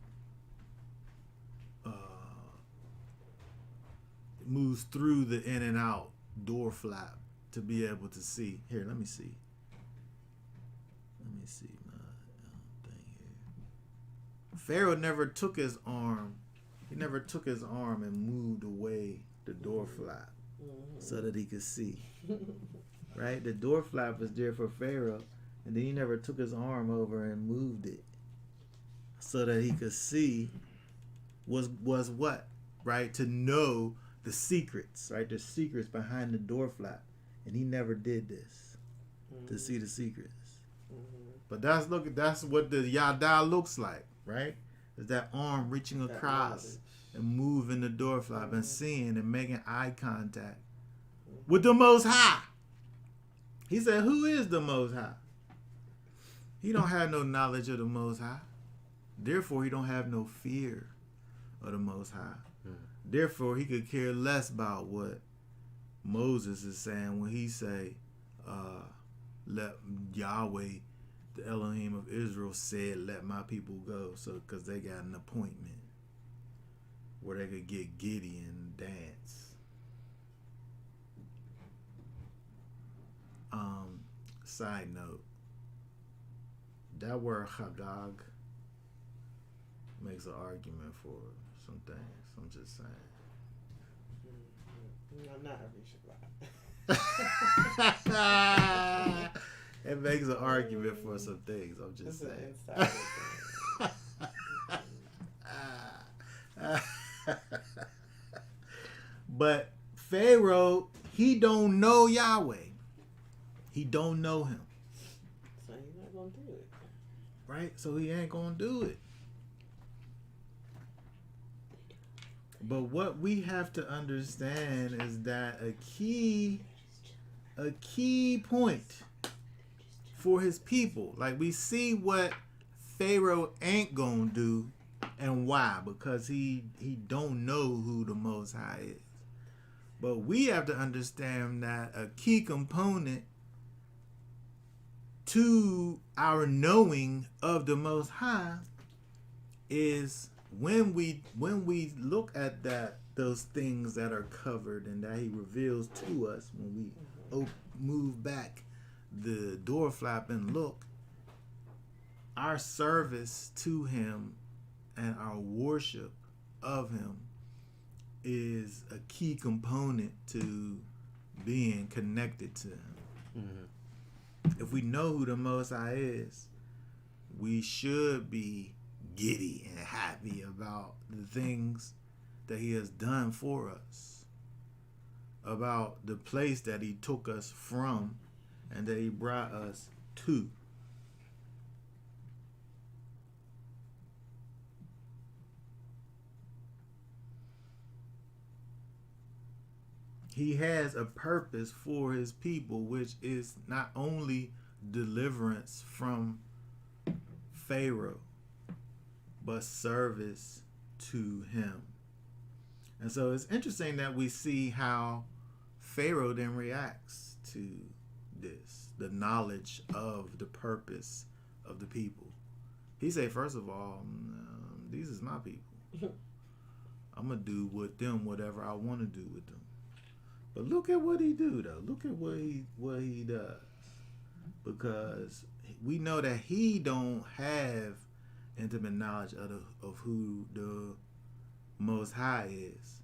Moves through the in and out door flap to be able to see. Here, let me see. My thing here. Pharaoh never took his arm. He never took his arm and moved away the door flap so that he could see. Right? The door flap was there for Pharaoh, and then he never took his arm over and moved it so that he could see was what? Right? To know the secrets, right? The secrets behind the door flap. And he never did this to see the secrets. But that's what the Yada looks like, right? Is that arm reaching across and moving the door flap and seeing and making eye contact with the Most High. He said, who is the Most High? He don't have no knowledge of the Most High. Therefore, he don't have no fear of the Most High. Therefore, he could care less about what Moses is saying when he say, let Yahweh, the Elohim of Israel, said, let my people go. So, because they got an appointment where they could get giddy and dance. Side note, that word Chagag makes an argument for some things. I'm just saying. No, not every Shabbat. It makes an argument for some things. I'm just saying. But Pharaoh, he don't know Yahweh. He don't know him. So he's not gonna do it. Right? So he ain't gonna do it. But what we have to understand is that a key point for his people, like we see what Pharaoh ain't gonna do and why, because he don't know who the Most High is. But we have to understand that a key component to our knowing of the Most High is when we look at those things that are covered and that he reveals to us when we move back the door flap and look, our service to him and our worship of him is a key component to being connected to him. If we know who the Most High is, we should be giddy and happy about the things that he has done for us, about the place that he took us from and that he brought us to. He has a purpose for his people, which is not only deliverance from Pharaoh, but service to him. And so it's interesting that we see how Pharaoh then reacts to this, the knowledge of the purpose of the people. He said, first of all, these is my people. I'm going to do with them whatever I want to do with them. But look at what he do, though. Look at what he does. Because we know that he don't have intimate knowledge of who the Most High is.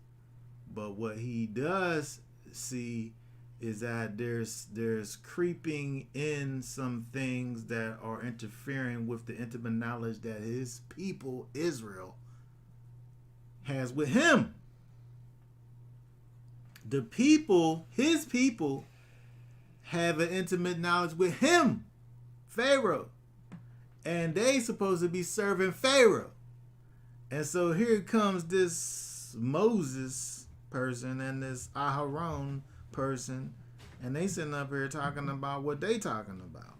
But what he does see is that there's creeping in some things that are interfering with the intimate knowledge that his people, Israel, has with him. The people, his people, have an intimate knowledge with him, Pharaoh. And they supposed to be serving Pharaoh. And so here comes this Moses person and this Aharon person, and they sitting up here talking about what they talking about.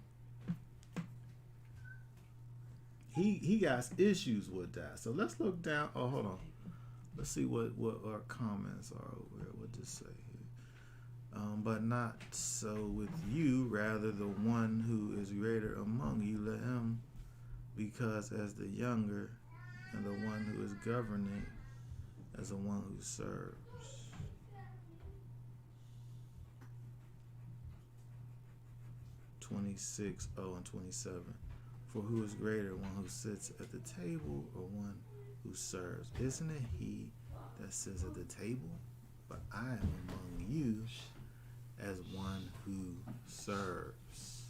He got issues with that. So let's look down. Oh, hold on. Let's see what our comments are over here. What does it say here? But not so with you, rather the one who is greater among you, let him, because as the younger, and the one who is governing as the one who serves. And 27. For who is greater, one who sits at the table or one who serves? Isn't it he that sits at the table? But I am among you as one who serves.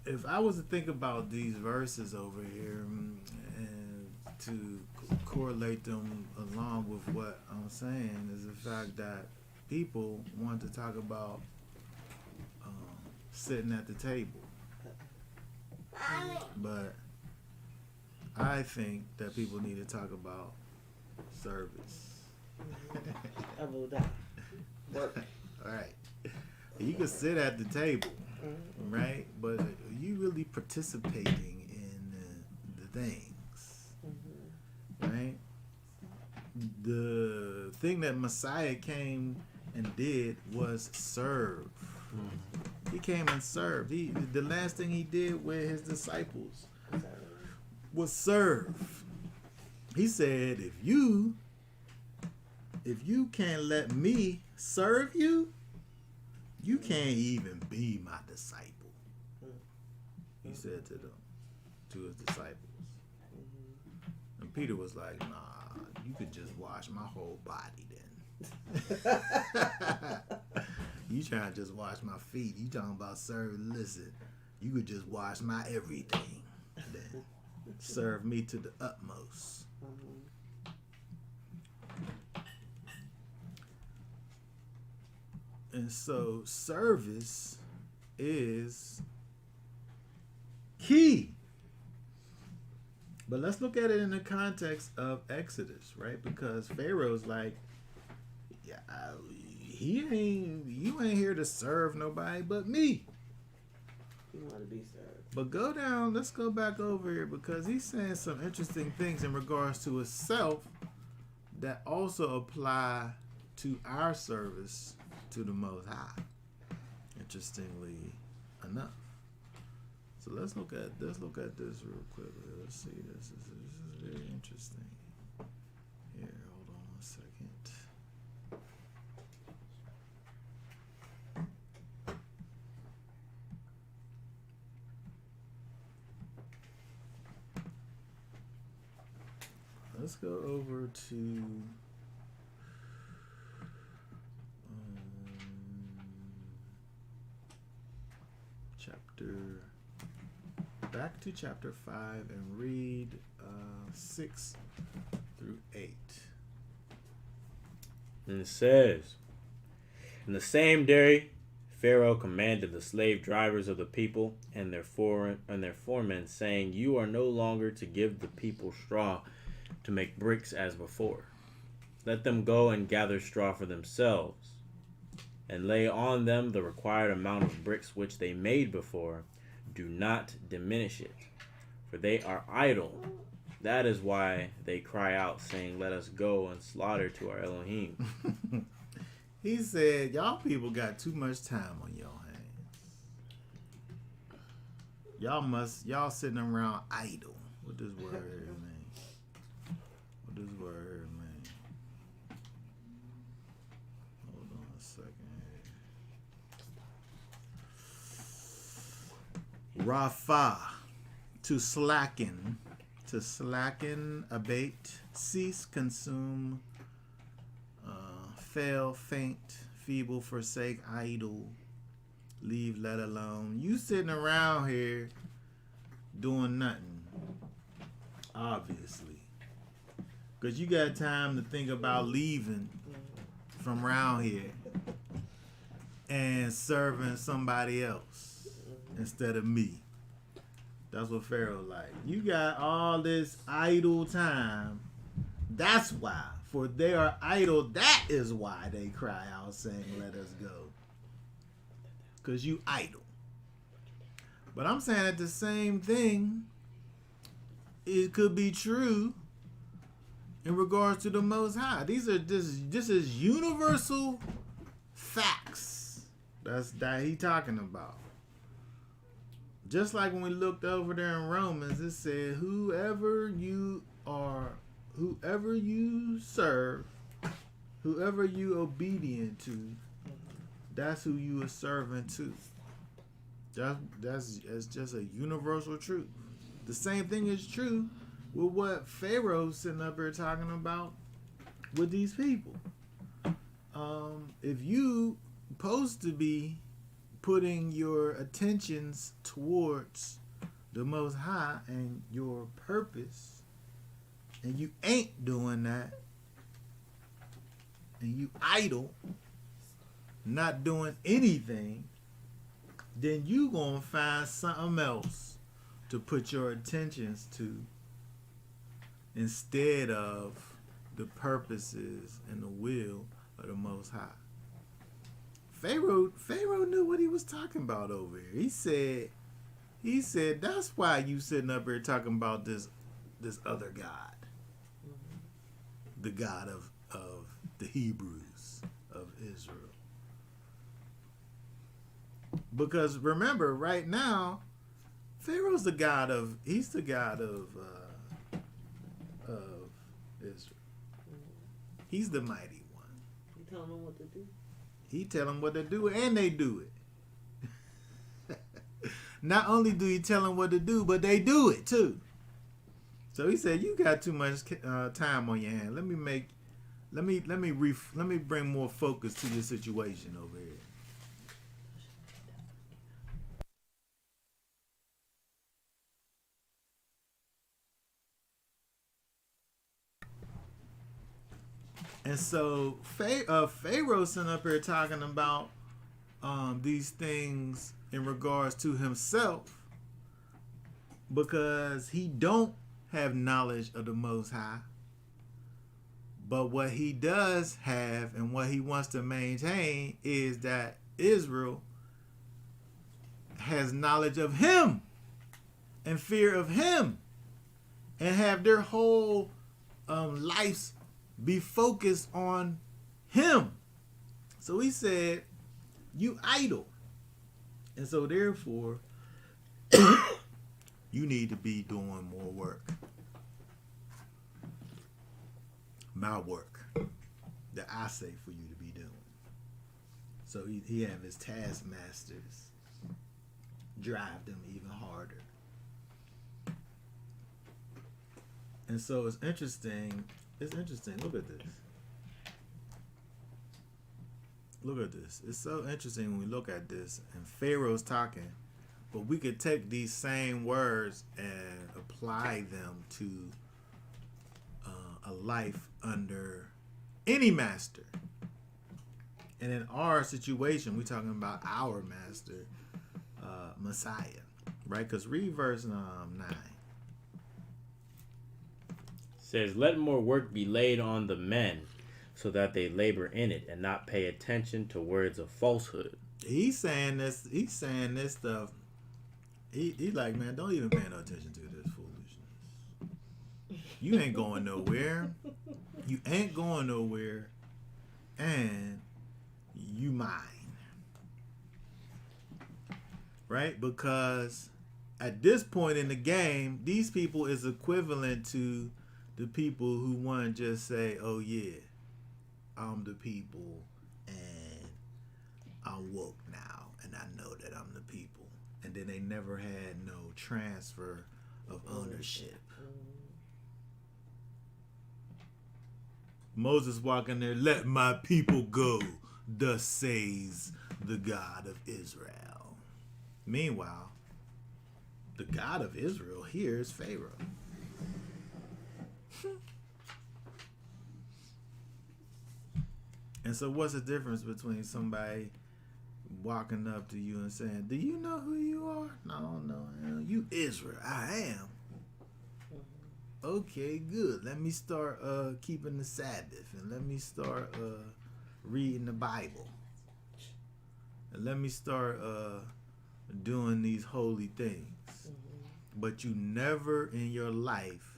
If I was to think about these verses over here and to correlate them along with what I'm saying, is the fact that people want to talk about sitting at the table. But I think that people need to talk about service. Work. All right. You can sit at the table, right? But are you really participating in the things, right? The thing that Messiah came and did was serve. He came and served. The last thing he did with his disciples was serve. He said, if you can't let me serve you, you can't even be my disciple. He said to them, to his disciples. And Peter was like, nah, you could just wash my whole body then. You trying to just wash my feet. You talking about serve. Listen, you could just wash my everything then. Serve me to the utmost. And so service is key. But let's look at it in the context of Exodus, right? Because Pharaoh's like, yeah, you ain't here to serve nobody but me. You want to be served. But go down, let's go back over here because he's saying some interesting things in regards to himself that also apply to our service to the Most High. Interestingly enough. So let's look at this real quickly. Let's see this. This is very interesting. Here, hold on 1 second. Let's go over to back to chapter 5 and read 6 through 8. And it says, in the same day, Pharaoh commanded the slave drivers of the people and their foremen, saying, "You are no longer to give the people straw to make bricks as before. Let them go and gather straw for themselves, and lay on them the required amount of bricks which they made before. Do not diminish it, for they are idle. That is why they cry out, saying, "Let us go and slaughter to our Elohim." He said, y'all people got too much time on your hands. Y'all sitting around idle. What this word mean? What this word mean? Hold on a second here. Rafa, to slacken, abate, cease, consume, fail, faint, feeble, forsake, idle, leave, let alone. You sitting around here doing nothing, obviously, because you got time to think about leaving from around here and serving somebody else instead of me. That's what Pharaoh like. You got all this idle time. That's why. For they are idle. That is why they cry out saying, let us go. Because you idle. But I'm saying that the same thing, it could be true in regards to the Most High. This is universal facts that he talking about. Just like when we looked over there in Romans, it said, whoever you serve, whoever you obedient to, that's who you are serving to. That's just a universal truth. The same thing is true with what Pharaoh's sitting up here talking about with these people. If you supposed to be putting your attentions towards the Most High and your purpose, and you ain't doing that, and you idle, not doing anything, then you gonna find something else to put your attentions to instead of the purposes and the will of the Most High. Pharaoh knew what he was talking about over here. He said that's why you sitting up here talking about this other God, the God of the Hebrews of Israel. Because remember, right now, Pharaoh's the God of Israel. He's the mighty one. You telling them what to do? He tell them what to do, and they do it. Not only do he tell them what to do, but they do it too. So he said, "You got too much time on your hand. Let me bring more focus to your situation over here." And so Pharaoh sitting up here talking about these things in regards to himself because he don't have knowledge of the Most High. But what he does have and what he wants to maintain is that Israel has knowledge of him and fear of him and have their whole lives be focused on him. So he said, you idle. And so therefore, you need to be doing more work. My work that I say for you to be doing. So he have his taskmasters drive them even harder. And so it's interesting. Look at this. Look at this. It's so interesting when we look at this. And Pharaoh's talking. But we could take these same words and apply them to a life under any master. And in our situation, we're talking about our master, Messiah. Right? Because read verse 9. Says, let more work be laid on the men so that they labor in it and not pay attention to words of falsehood. He's saying this stuff. He like, man, don't even pay no attention to this foolishness. You ain't going nowhere. You ain't going nowhere. And you mine. Right? Because at this point in the game, these people is equivalent to the people who want to just say, oh yeah, I'm the people and I'm woke now and I know that I'm the people. And then they never had no transfer of ownership. Moses walking there, let my people go, thus says the God of Israel. Meanwhile, the God of Israel here is Pharaoh. And so what's the difference between somebody walking up to you and saying, do you know who you are? No, you Israel. I am. Okay, good. Let me start keeping the Sabbath, and let me start reading the Bible, and let me start doing these holy things. But you never in your life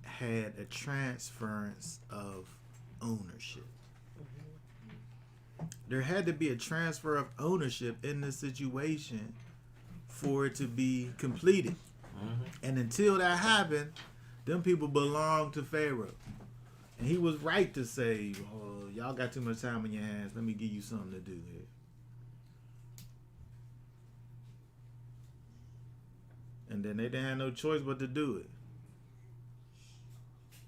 had a transference of ownership. There had to be a transfer of ownership in the situation for it to be completed. And until that happened, them people belonged to Pharaoh. And he was right to say, oh, y'all got too much time on your hands. Let me give you something to do here. And then they didn't have no choice but to do it.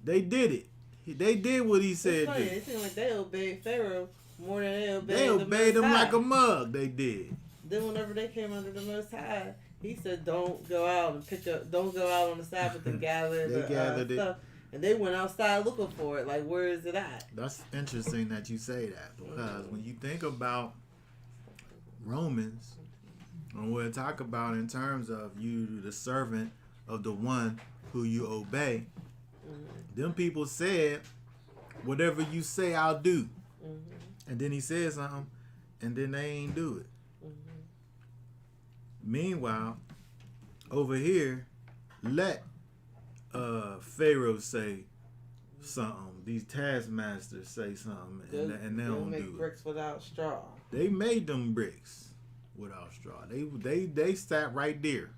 They did it. They did what he said. It's funny. It seemed like they obeyed Pharaoh more than they obeyed They obeyed him like a mug. They did. Then whenever they came under the Most High, he said, don't go out and don't go out on the Sabbath and gather the stuff. And they went outside looking for it. Like, where is it at? That's interesting that you say that, because when you think about Romans, and we'll talk about in terms of you, the servant of the one who you obey, them people said, whatever you say, I'll do. And then he said something, and then they ain't do it. Meanwhile, over here, let Pharaoh say something. These taskmasters say something, and they don't make do it. bricks without straw. They made them bricks without straw. They sat right there.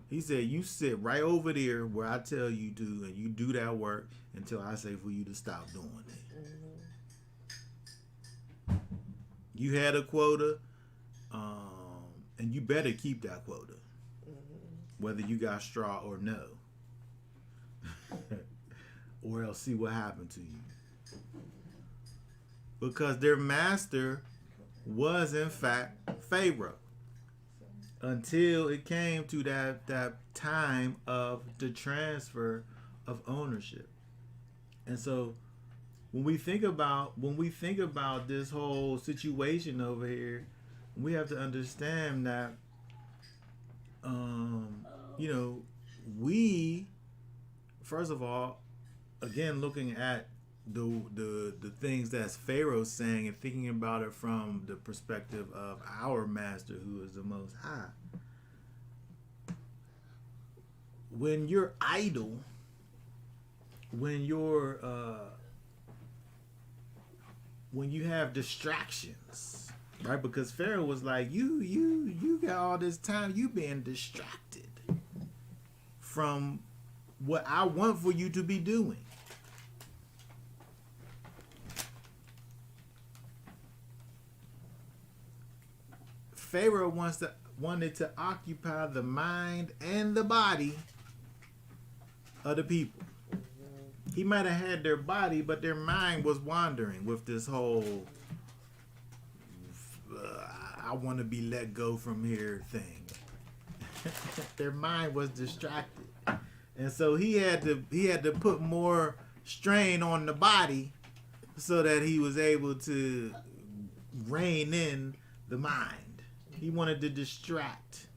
He said, you sit right over there where I tell you to, and you do that work until I say for you to stop doing it. You had a quota, and you better keep that quota, whether you got straw or no. Or else see what happened to you. Because their master was in fact Pharaoh. Until it came to that time of the transfer of ownership. And so when we think about this whole situation over here, we have to understand that we, first of all, again, looking at the things that's Pharaoh saying and thinking about it from the perspective of our master, who is the Most High. When you're idle, when you have distractions, right? Because Pharaoh was like, you got all this time, you being distracted from what I want for you to be doing. Pharaoh wanted to occupy the mind and the body of the people. He might have had their body, but their mind was wandering with this whole I want to be let go from here thing. Their mind was distracted. And so he had to put more strain on the body so that he was able to rein in the mind. He wanted to distract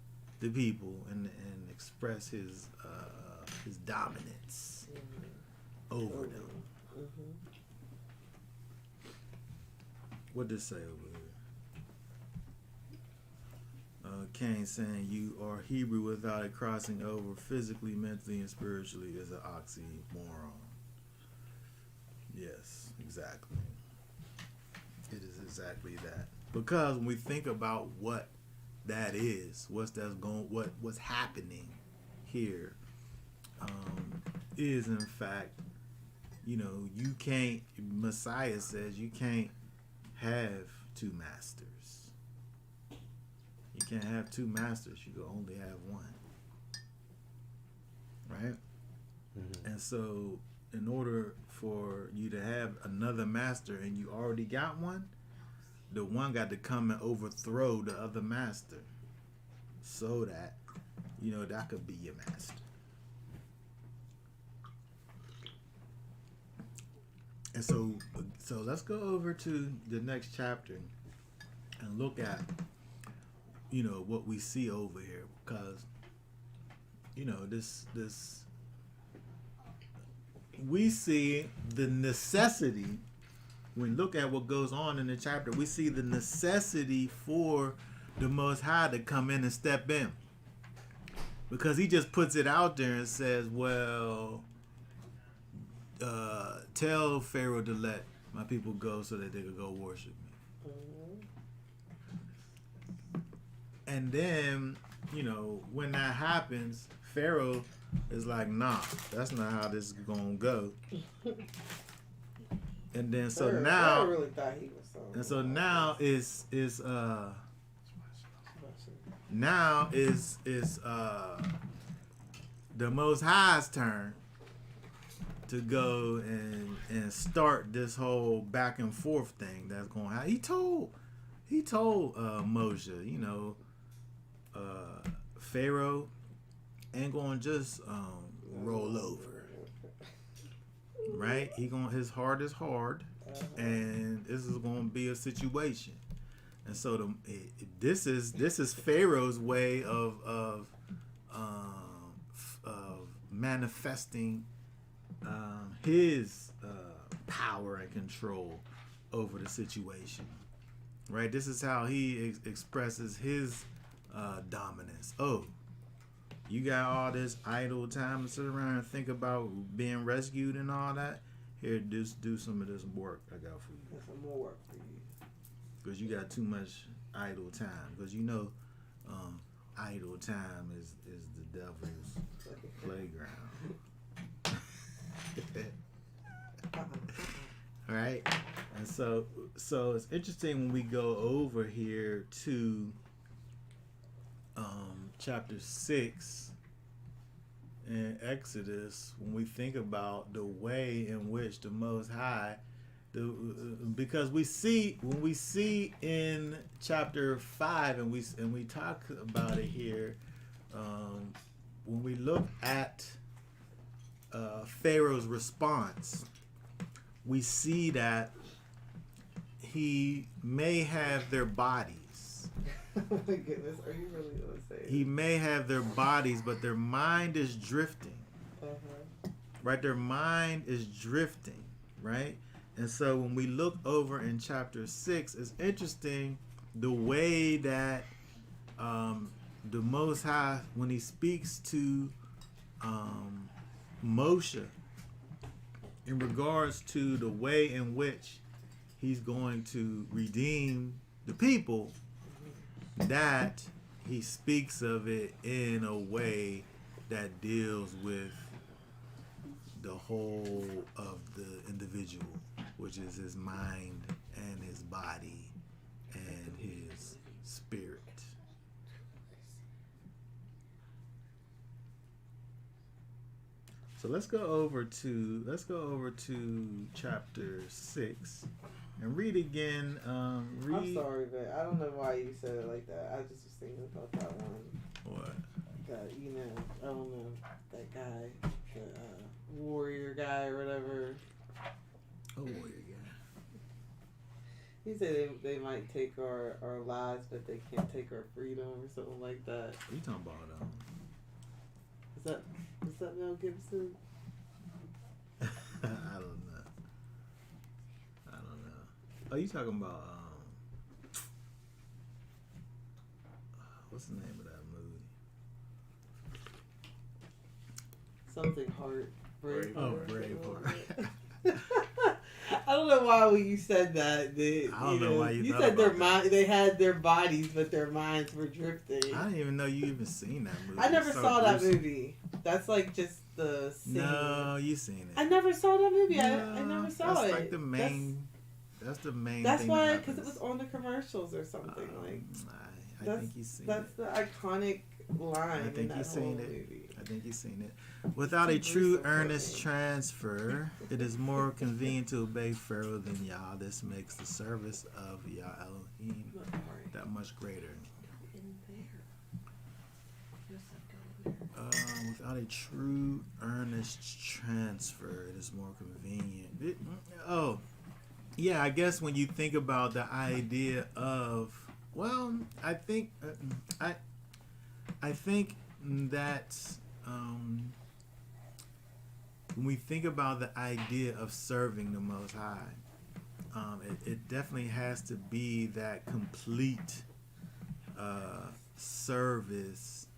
the people and express his dominance over them. What did it say over here? Cain saying you are Hebrew without it crossing over physically, mentally, and spiritually is an oxymoron. Yes, exactly. It is exactly that. Because when we think about what that is, what's happening here, is in fact, you can't. Messiah says you can't have two masters. You can't have two masters. You can only have one. Right? Mm-hmm. And so, in order for you to have another master and you already got one, the one got to come and overthrow the other master so that, that could be your master. And so let's go over to the next chapter and look at, what we see over here, because, this we see the necessity. When we look at what goes on in the chapter, we see the necessity for the Most High to come in and step in, because he just puts it out there and says, well, tell Pharaoh to let my people go so that they could go worship me. And then, when that happens, Pharaoh is like, nah, that's not how this is going to go. And then so Pharaoh, now, Pharaoh really thought he was so. And so now is the Most High's turn to go and start this whole back and forth thing that's going to happen. He told Moshe, Pharaoh ain't going to just roll over, right? His heart is hard, and this is going to be a situation. And so this is Pharaoh's way of manifesting his power and control over the situation, right? This is how he expresses his dominance. Oh, you got all this idle time to sit around and think about being rescued and all that? Here, just do some of this work I got for you. There's some more work for you. Because you got too much idle time. Because idle time is the devil's playground. All right? And so it's interesting when we go over here to chapter 6 in Exodus, when we think about the way in which the Most High, because when we see in chapter 5 and we talk about it here, when we look at Pharaoh's response, we see that he may have their bodies. Oh my goodness, are you really going to say it? He may have their bodies, but their mind is drifting. Right? Their mind is drifting, right? And so when we look over in chapter 6, it's interesting the way that the Most High, when he speaks to Moshe in regards to the way in which he's going to redeem the people, that he speaks of it in a way that deals with the whole of the individual, which is his mind and his body and his spirit. So let's go over to chapter 6 and read again. I'm sorry, but I don't know why you said it like that. I just was thinking about that one. What? That, I don't know, that guy, the warrior guy or whatever. A warrior guy. He said they might take our lives, but they can't take our freedom or something like that. What are you talking about? Is that Mel Gibson? I don't know. Oh, you talking about What's the name of that movie? Something Heart. Oh, Braveheart. I don't know why when you said that. I don't know why you thought said about their that. mind. They had their bodies, but their minds were drifting. I didn't even know you even seen that movie. I never So saw that gruesome. movie. That's like just the scene. No, you seen it. I never saw that movie. No, I never saw that's it. Like the main. That's the main. That's thing why, that because it was happens. on the commercials or something. I think you seen That's it. the iconic line I in think that you whole seen it. movie. I think you've seen it. Without a true earnest transfer, it is more convenient to obey Pharaoh than Yah. This makes the service of Yah Elohim that much greater. Without a true earnest transfer, it is more convenient. Yeah, I guess when you think about the idea of, well, I think that when we think about the idea of serving the Most High, it definitely has to be that complete service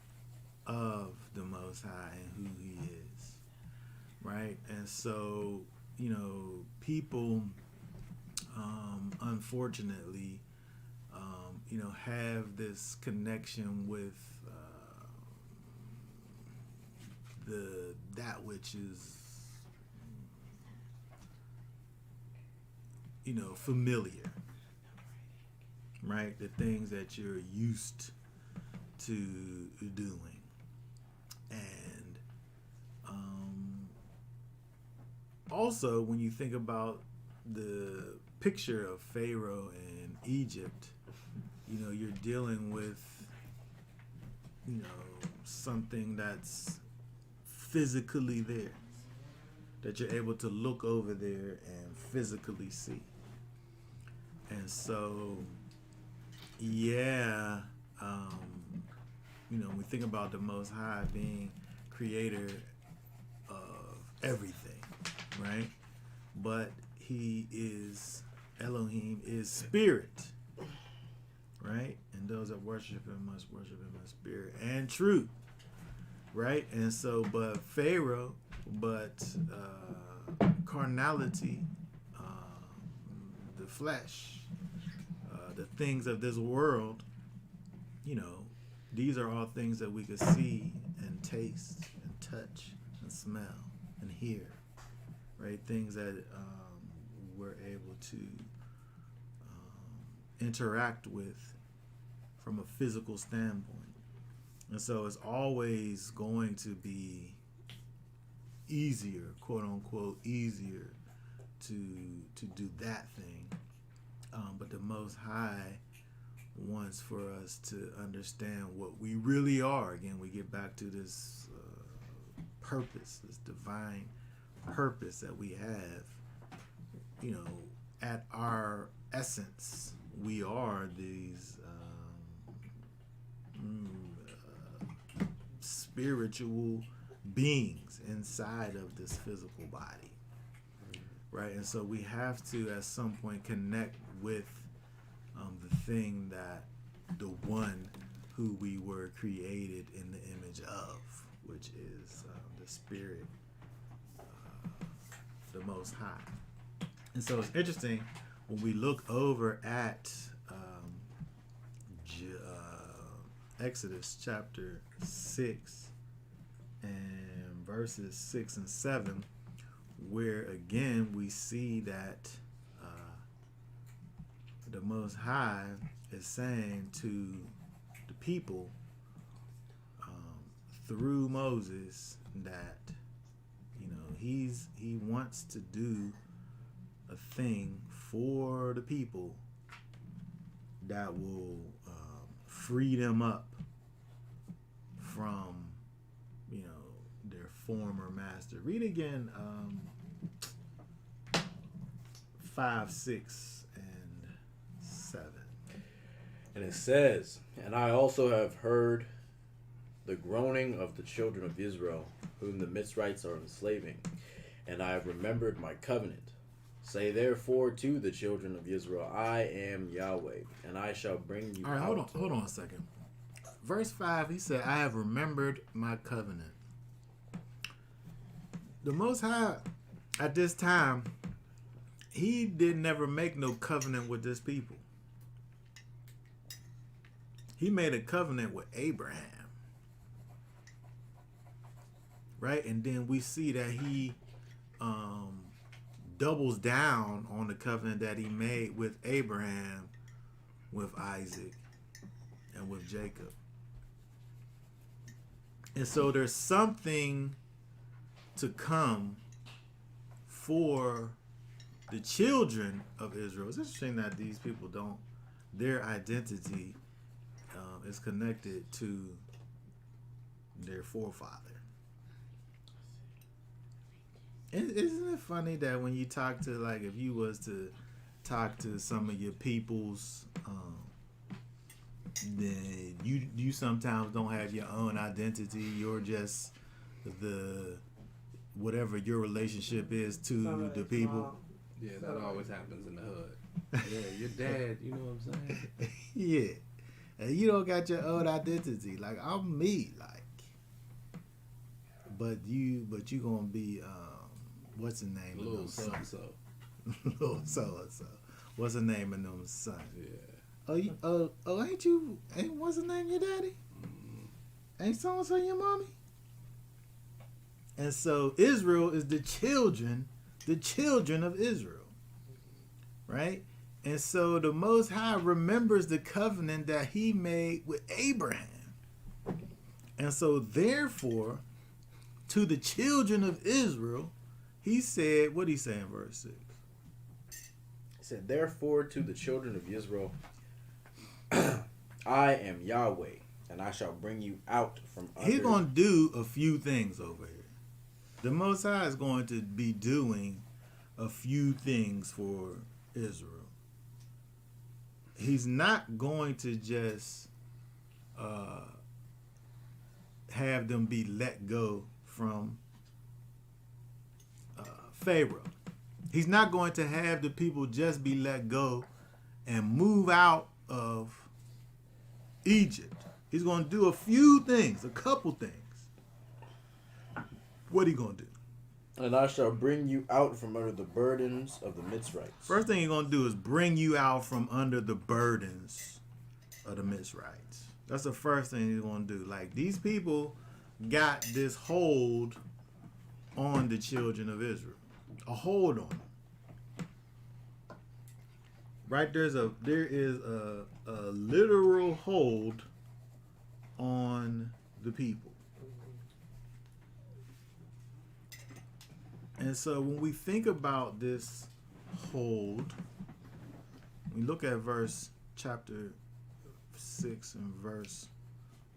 of the Most High and who He is, right? And so, people, unfortunately, have this connection with that which is familiar, right? The things that you're used to doing, and also when you think about the picture of Pharaoh in Egypt, you're dealing with something that's physically there, that you're able to look over there and physically see. And so, yeah, when we think about the Most High being creator of everything, right? But He is, Elohim is spirit, right? And those that worship Him must worship Him in spirit and truth, right? And so, but Pharaoh, carnality, the flesh, the things of this world, these are all things that we could see and taste and touch and smell and hear, right? Things that we're able to interact with from a physical standpoint. And so it's always going to be easier, quote unquote, easier to do that thing. But the Most High wants for us to understand what we really are. Again, we get back to this purpose, this divine purpose that we have. At our essence, we are these spiritual beings inside of this physical body, right? And so we have to at some point connect with the thing that the one who we were created in the image of, which is the spirit, the Most High. And so it's interesting when we look over at Exodus chapter 6 and verses 6 and 7, where again we see that the Most High is saying to the people through Moses that he wants to do a thing for the people that will free them up from their former master. Read again 5, 6, and 7. And it says, "And I also have heard the groaning of the children of Israel, whom the Mitzrites are enslaving, and I have remembered my covenant. Say therefore to the children of Israel, I am Yahweh, and I shall bring you All right, out." hold on a second. verse 5, he said, I have remembered my covenant. The Most High, at this time, he did never make no covenant with this people. He made a covenant with Abraham. Right? And then we see that he doubles down on the covenant that he made with Abraham, with Isaac, and with Jacob. And so there's something to come for the children of Israel. It's interesting that these people don't, their identity is connected to their forefather. Isn't it funny that when you talk to, like, if you was to talk to some of your peoples, then you sometimes don't have your own identity. You're just the whatever your relationship is to the people. Yeah, that always happens in the hood. Yeah, your dad, you know what I'm saying? Yeah. And you don't got your own identity. Like, I'm me, like. But you gonna be what's the name Little of those so sons? so. Little so and so. What's the name of them sons? Yeah. Ain't what's the name of your daddy? Ain't so and so your mommy? And so Israel is the children of Israel. Right? And so the Most High remembers the covenant that he made with Abraham. And so therefore, to the children of Israel, he said, what did he say in verse 6? He said, therefore to the children of Israel, I am Yahweh, and I shall bring you out from under. He's going to do a few things over here. The Most High is going to be doing a few things for Israel. He's not going to just have them be let go from Pharaoh. He's not going to have the people just be let go and move out of Egypt. He's going to do a few things, a couple things. What are you going to do? And I shall bring you out from under the burdens of the Mitzrites. First thing he's going to do is bring you out from under the burdens of the Mitzrites. That's the first thing he's going to do. Like, these people got this hold on the children of Israel. A hold on them. Right? There is a literal hold on the people. And so when we think about this hold, we look at chapter 6 and verse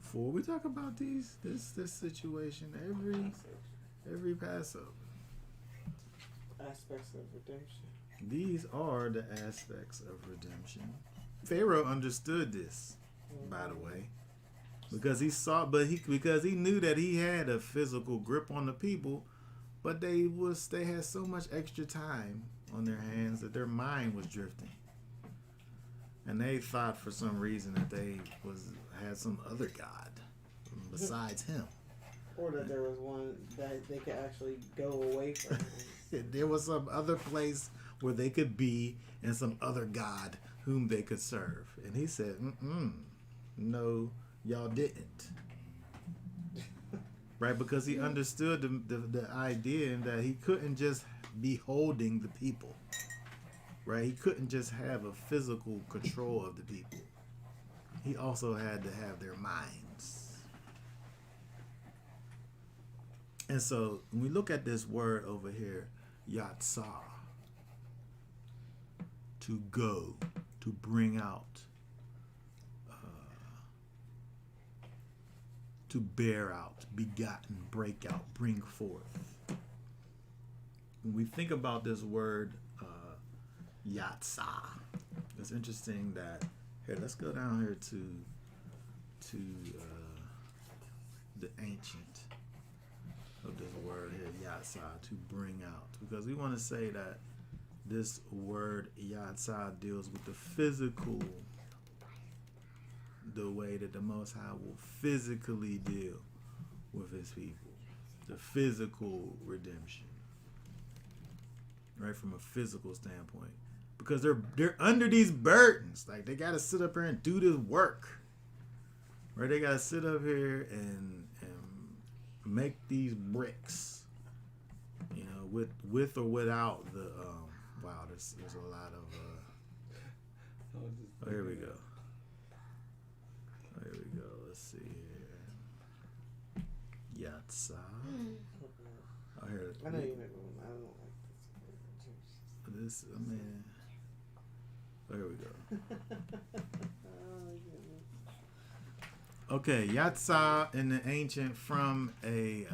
4. We talk about this situation every Passover. Aspects of redemption. These are the aspects of redemption. Pharaoh understood this, by the way, because because he knew that he had a physical grip on the people. But they had so much extra time on their hands that their mind was drifting, and they thought for some reason that they had some other god besides him, or that there was one that they could actually go away from. There was some other place where they could be, and some other god whom they could serve. And he said, "No, y'all didn't." Right, because he understood the idea that he couldn't just be holding the people. Right, he couldn't just have a physical control of the people. He also had to have their minds. And so when we look at this word over here, yatsah, to go, to bring out, to bear out, begotten, break out, bring forth. When we think about this word, yatsah, it's interesting that, here, let's go down here to the ancient of this word here, yatsah, to bring out. Because we want to say that this word yatsah deals with the physical the way that the Most High will physically deal with his people. The physical redemption. Right, from a physical standpoint. Because they're under these burdens. Like, they got to sit up here and do this work. Right, they got to sit up here and make these bricks. You know, with or without the, wow, there's a lot of, oh, here we go. There we go. Let's see here. Yatsah. Oh, here. I know you make one. I don't like This, I mean. Oh, here we go. Okay, Yatsah in the ancient from a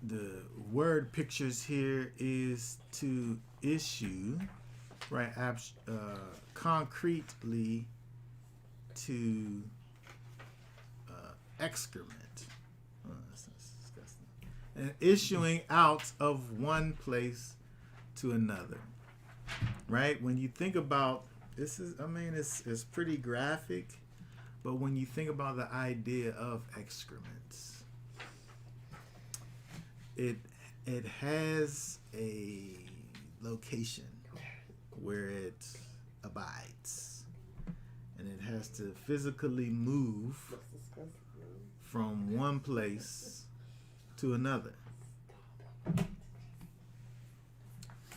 the word pictures here is to issue, right? Concretely to excrement. Oh, that's disgusting. And issuing out of one place to another. Right? When you think about this is, I mean, it's pretty graphic, but when you think about the idea of excrements, it has a location where it abides, and it has to physically move from one place to another,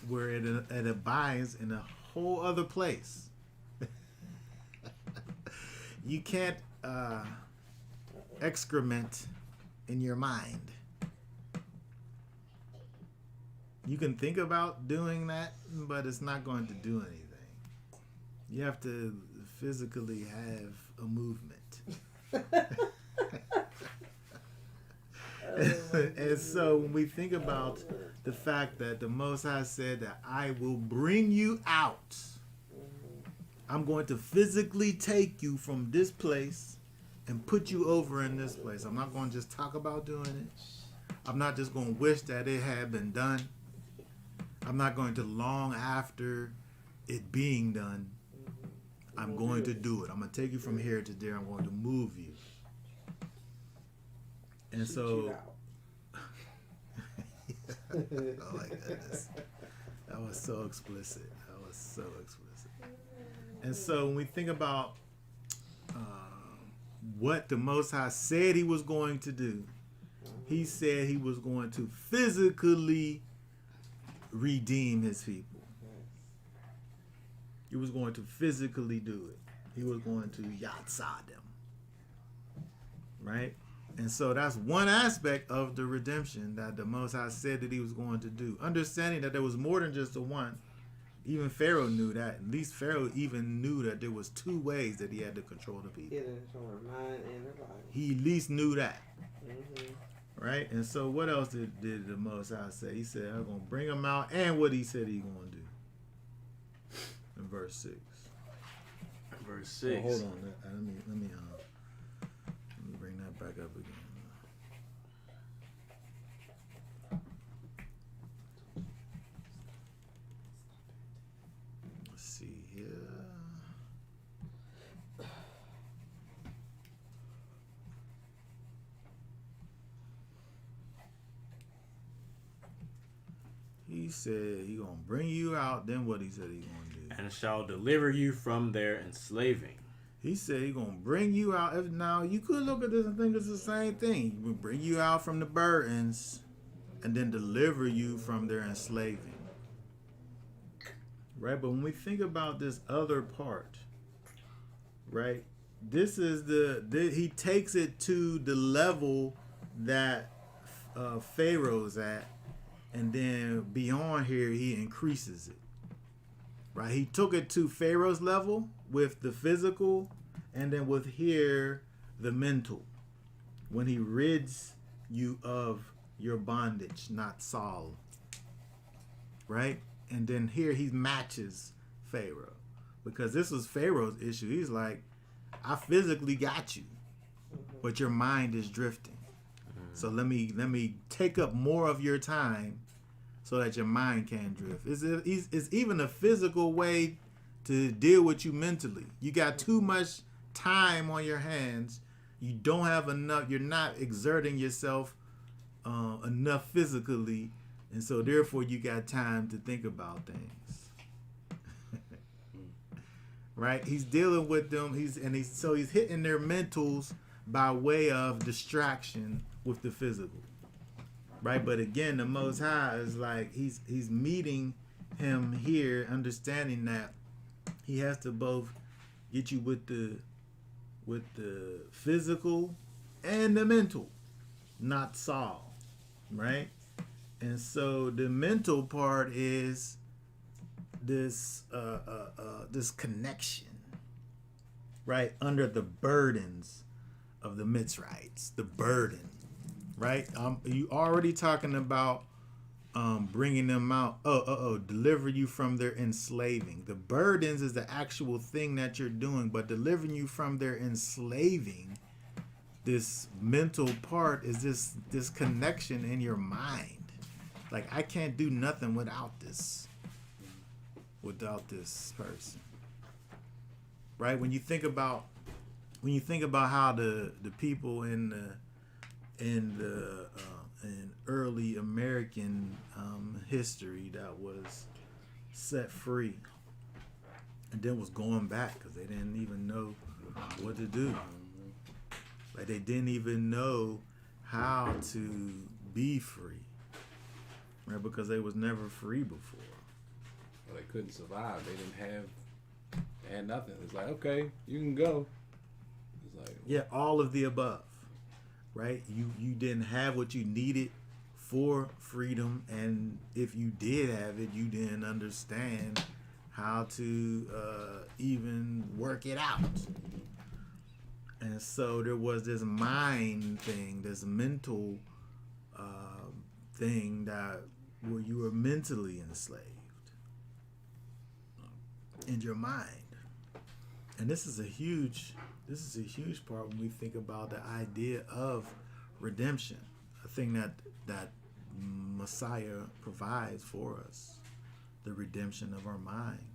where it abides in a whole other place. You can't excrement in your mind. You can think about doing that, but it's not going to do anything. You have to physically have a movement. And so when we think about the fact that the Most High said that I will bring you out, I'm going to physically take you from this place and put you over in this place. I'm not going to just talk about doing it. I'm not just going to wish that it had been done. I'm not going to long after it being done. I'm going to do it. I'm going to take you from here to there. I'm going to move you. And so, oh my goodness, that was so explicit. That was so explicit. And so when we think about what the Most High said he was going to do, he said he was going to physically redeem his people. He was going to physically do it. He was going to yatsah them. Right? And so that's one aspect of the redemption that the Most High said that he was going to do. Understanding that there was more than just the one. Even Pharaoh knew that. At least Pharaoh even knew that there was two ways that he had to control the people. He had to control her mind and her body. He at least knew that. Mm-hmm. Right? And so what else did the Most High say? He said, I'm going to bring them out, and what he said he going to do. In verse 6. Verse 6. Oh, hold on. Let me bring that back up again. Let's see here. He said he gonna bring you out. Then what he said he gonna do? And shall deliver you from their enslaving. He said he gonna bring you out. Now you could look at this and think it's the same thing. He will bring you out from the burdens, and then deliver you from their enslaving. Right, but when we think about this other part, right, this is he takes it to the level that Pharaoh's at, and then beyond here he increases it. Right, he took it to Pharaoh's level with the physical, and then with here the mental. When he rids you of your bondage, not Saul. Right, and then here he matches Pharaoh, because this was Pharaoh's issue. He's like, I physically got you, but your mind is drifting. So let me take up more of your time so that your mind can drift. It's even a physical way to deal with you mentally. You got too much time on your hands. You don't have enough. You're not exerting yourself enough physically, and so therefore you got time to think about things. Right? He's dealing with them. He's hitting their mentals by way of distraction with the physical. Right? But again, the Most High is like he's meeting him here, understanding that he has to both get you with the physical and the mental, not Saul, right? And so the mental part is this this connection, right, under the burdens of the Mitzrites, the burden, right? You already talking about bringing them out. Deliver you from their enslaving. The burdens is the actual thing that you're doing, but delivering you from their enslaving, this mental part is this connection in your mind. Like, I can't do nothing without this person, right? When you think about how the people in early American history that was set free and then was going back because they didn't even know what to do. Like, they didn't even know how to be free, right? Because they was never free before. Well, they couldn't survive. They had nothing. It's like, okay, you can go. It's like, yeah, all of the above, right? You didn't have what you needed for freedom, and if you did have it, you didn't understand how to even work it out. And so there was this mind thing, this mental thing that where you were mentally enslaved in your mind. And this is a huge part when we think about the idea of redemption, a thing that Messiah provides for us, the redemption of our mind.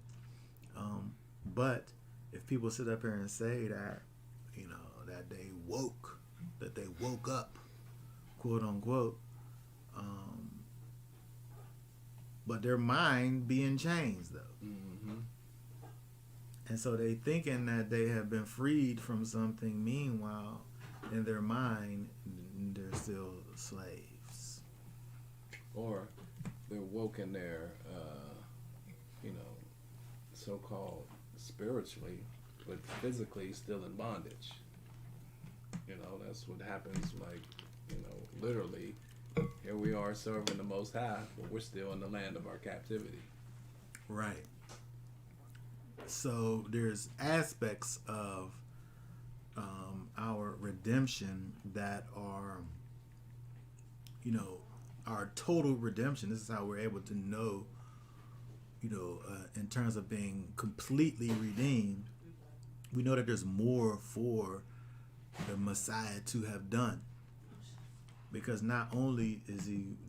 But if people sit up here and say that, that they woke up, quote unquote, but their mind be in chains though. mm-hmm. And so they thinking that they have been freed from something. Meanwhile, in their mind, they're still slaves. Or they're woke in their, so-called spiritually, but physically still in bondage. That's what happens. Like, literally, here we are serving the Most High, but we're still in the land of our captivity. Right. So there's aspects of our redemption that are, our total redemption. This is how we're able to know, in terms of being completely redeemed, we know that there's more for the Messiah to have done. Because not only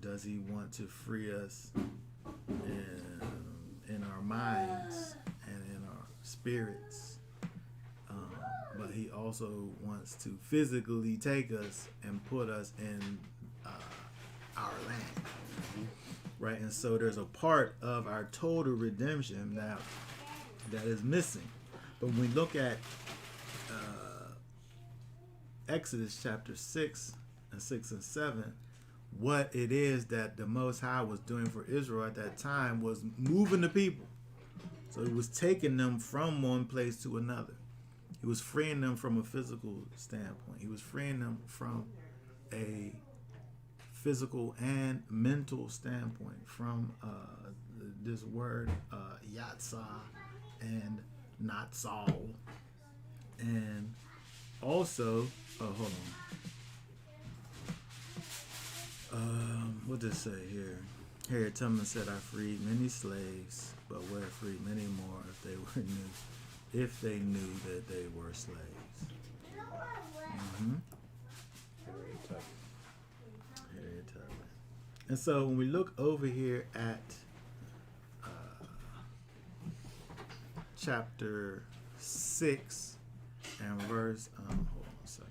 does he want to free us in our minds and in our spirits, but he also wants to physically take us and put us in our land, right? And so there's a part of our total redemption that is missing. But when we look at Exodus chapter 6 and 7, what it is that the Most High was doing for Israel at that time was moving the people. So he was taking them from one place to another. He was freeing them from a physical standpoint. He was freeing them from a physical and mental standpoint, from this word Yatsah and not Saul. And also, hold on. What does it say here? Harriet Tubman said, "I freed many slaves, but would have freed many more if they knew that they were slaves." Mm-hmm. Harriet Tubman. And so when we look over here at chapter 6 and verse, hold on a second.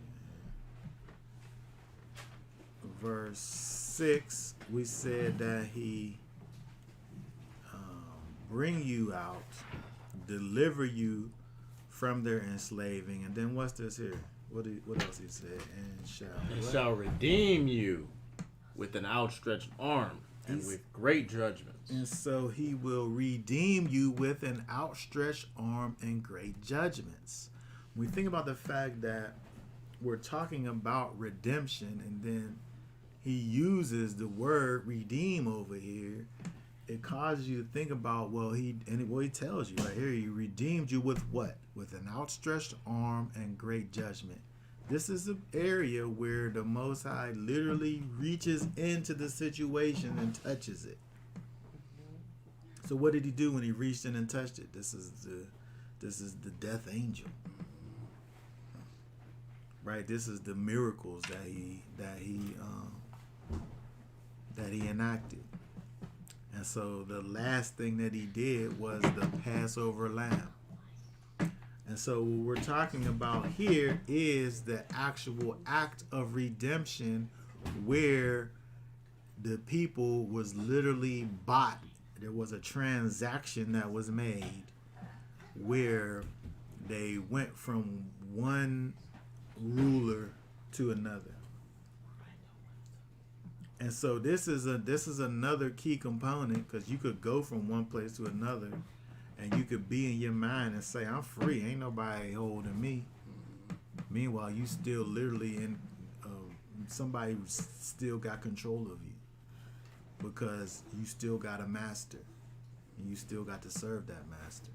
Verse 6, we said that he bring you out, deliver you from their enslaving. And then what's this here? What else he said? And shall redeem you with an outstretched arm and with great judgments. And so he will redeem you with an outstretched arm and great judgments. When we think about the fact that we're talking about redemption, and then he uses the word redeem over here, it causes you to think about, he tells you right here, he redeemed you with what? With an outstretched arm and great judgment. This is an area where the Most High literally reaches into the situation and touches it. So what did he do when he reached in and touched it? This is the death angel. Right? This is the miracles that he enacted. And so the last thing that he did was the Passover lamb. And so what we're talking about here is the actual act of redemption where the people was literally bought. There was a transaction that was made where they went from one ruler to another. And so this is another key component, because you could go from one place to another, and you could be in your mind and say, I'm free, ain't nobody holding me. Meanwhile, you still literally in somebody still got control of you, because you still got a master, and you still got to serve that master.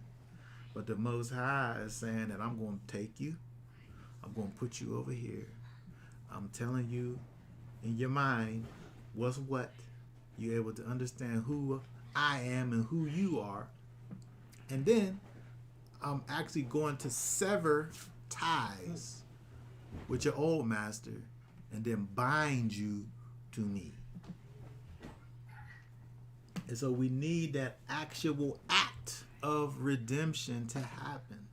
But the Most High is saying that I'm going to take you, I'm going to put you over here, I'm telling you in your mind what's what. You're able to understand who I am and who you are. And then I'm actually going to sever ties with your old master and then bind you to me. And so we need that actual act of redemption to happen,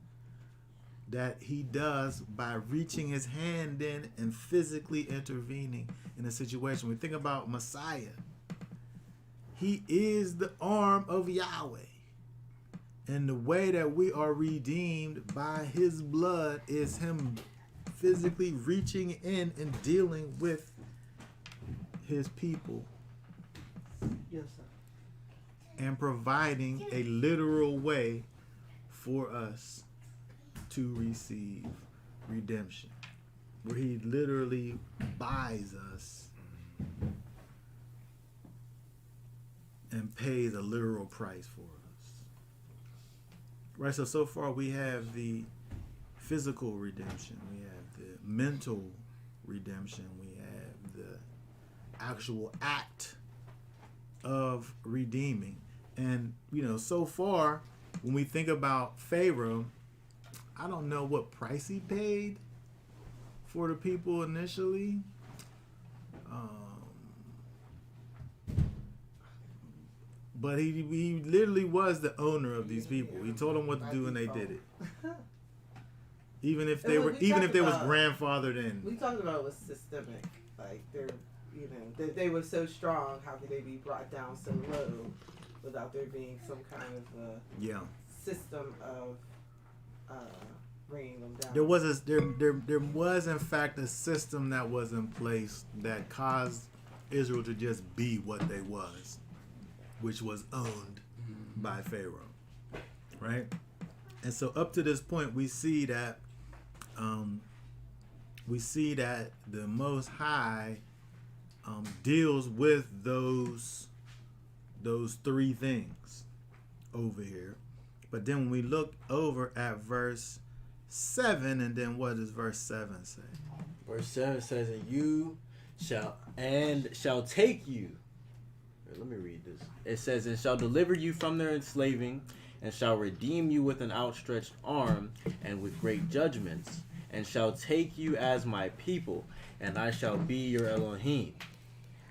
that he does by reaching his hand in and physically intervening in a situation. We think about Messiah. He is the arm of Yahweh. And the way that we are redeemed by his blood is him physically reaching in and dealing with his people. Yes, sir. And providing a literal way for us to receive redemption, where he literally buys us and pays a literal price for us. Right, so far we have the physical redemption, we have the mental redemption, we have the actual act of redeeming. And so far when we think about Pharaoh, I don't know what price he paid for the people initially. But he literally was the owner of these people. He told them what to do and they did it. Even if they was grandfathered in. We talked about it was systemic. Like they were so strong, how could they be brought down so low without there being some kind of system of bringing them down? There was in fact a system that was in place that caused Israel to just be what they was, which was owned by Pharaoh, right? And so up to this point, we see that the Most High deals with those three things over here. But then when we look over at verse 7, and then what does verse 7 say? Verse 7 says, and you shall take you. Let me read this. It says, and shall deliver you from their enslaving, and shall redeem you with an outstretched arm, and with great judgments, and shall take you as my people, and I shall be your Elohim.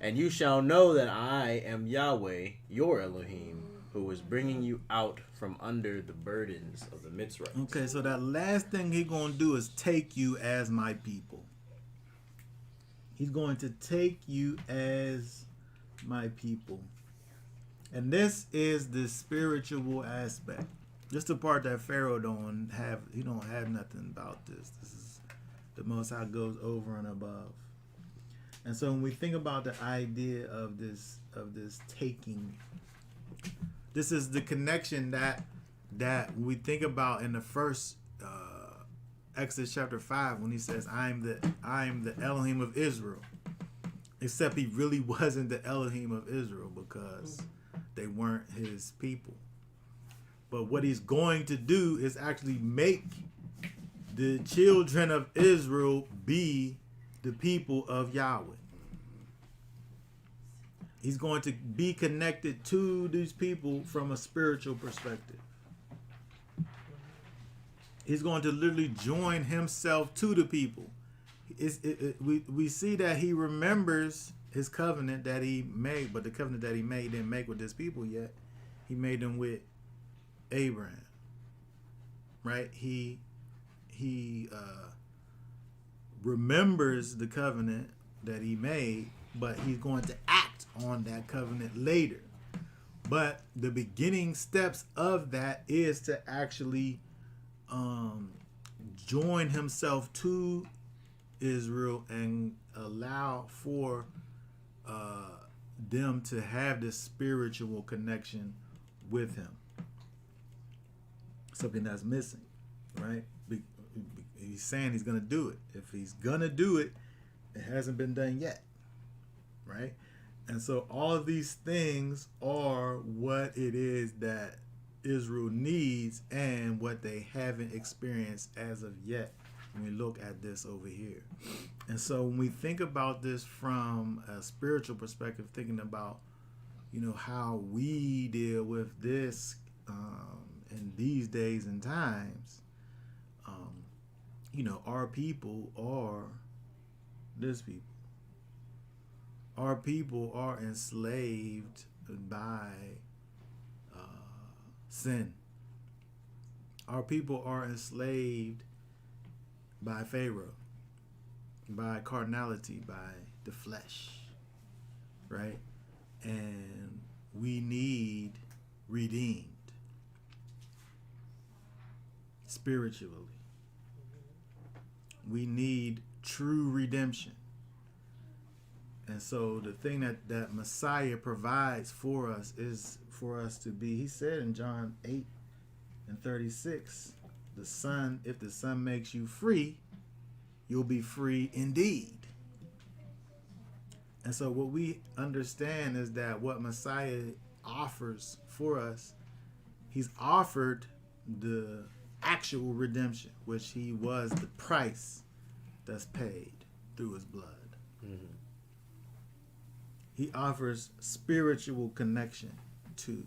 And you shall know that I am Yahweh, your Elohim, who is bringing you out from under the burdens of the Mitzrayim. Okay, so that last thing he's going to do is take you as my people. He's going to take you as my people. And this is the spiritual aspect. Just the part that Pharaoh don't have. He don't have nothing about this. This is the Most High goes over and above. And so when we think about the idea of this taking, this is the connection that we think about in the first Exodus chapter 5 when he says, I am the Elohim of Israel. Except he really wasn't the Elohim of Israel because they weren't his people. But what he's going to do is actually make the children of Israel be the people of Yahweh. He's going to be connected to these people from a spiritual perspective. He's going to literally join himself to the people. We see that he remembers his covenant that he made, but the covenant that he made didn't make with his people yet. He made them with Abraham, right? He remembers the covenant that he made, but he's going to act on that covenant later. But the beginning steps of that is to actually join himself to Israel and allow for them to have this spiritual connection with him. Something that's missing, right? He's saying he's going to do it. If he's going to do it, it hasn't been done yet, right? And so all of these things are what it is that Israel needs and what they haven't experienced as of yet when we look at this over here. And so when we think about this from a spiritual perspective, thinking about, how we deal with this in these days and times, our people are this people. Our people are enslaved by sin. Our people are enslaved by Pharaoh, by carnality, by the flesh, right? And we need redeemed spiritually. We need true redemption. And so the thing that Messiah provides for us is for us to be, he said in John 8:36, if the Son makes you free, you'll be free indeed. And so what we understand is that what Messiah offers for us, he's offered the actual redemption, which he was the price that's paid through his blood. Mm-hmm. He offers spiritual connection to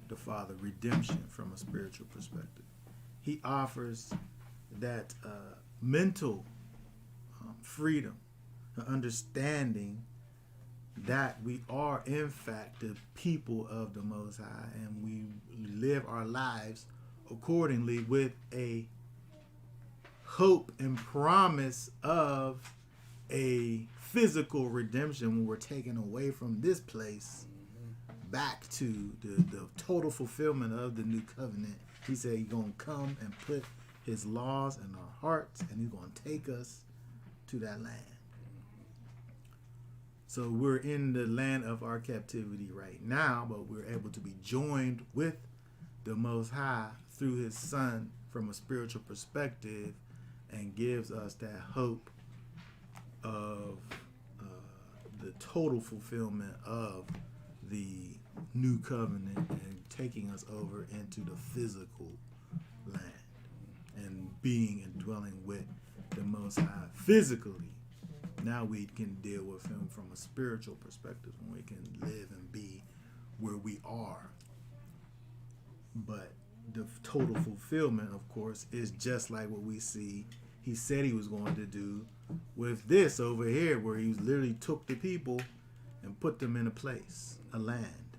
the Father, redemption from a spiritual perspective. He offers that mental freedom, understanding that we are in fact the people of the Most High, and we live our lives accordingly with a hope and promise of a physical redemption when we're taken away from this place back to the total fulfillment of the new covenant. He said he's going to come and put his laws in our hearts, and he's going to take us to that land. So we're in the land of our captivity right now, but we're able to be joined with the Most High through his Son from a spiritual perspective, and gives us that hope of the total fulfillment of the new covenant and taking us over into the physical land and being and dwelling with the Most High physically. Now we can deal with him from a spiritual perspective, when we can live and be where we are. But the total fulfillment, of course, is just like what we see he said he was going to do with this over here, where he literally took the people and put them in a place, a land,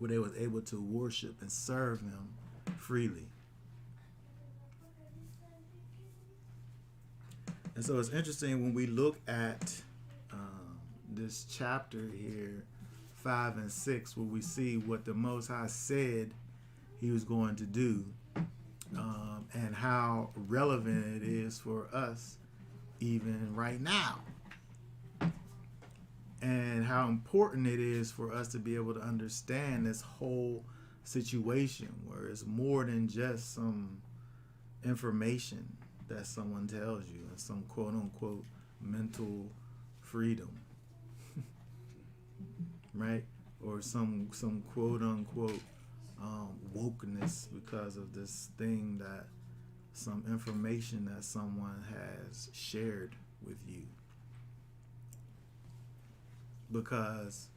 where they was able to worship and serve him freely. And so it's interesting when we look at this chapter here, 5 and 6, where we see what the Most High said he was going to do, and how relevant it is for us even right now, and how important it is for us to be able to understand this whole situation, where it's more than just some information that someone tells you and some quote unquote mental freedom, right? Or some quote unquote wokeness because of this thing, that some information that someone has shared with you. Because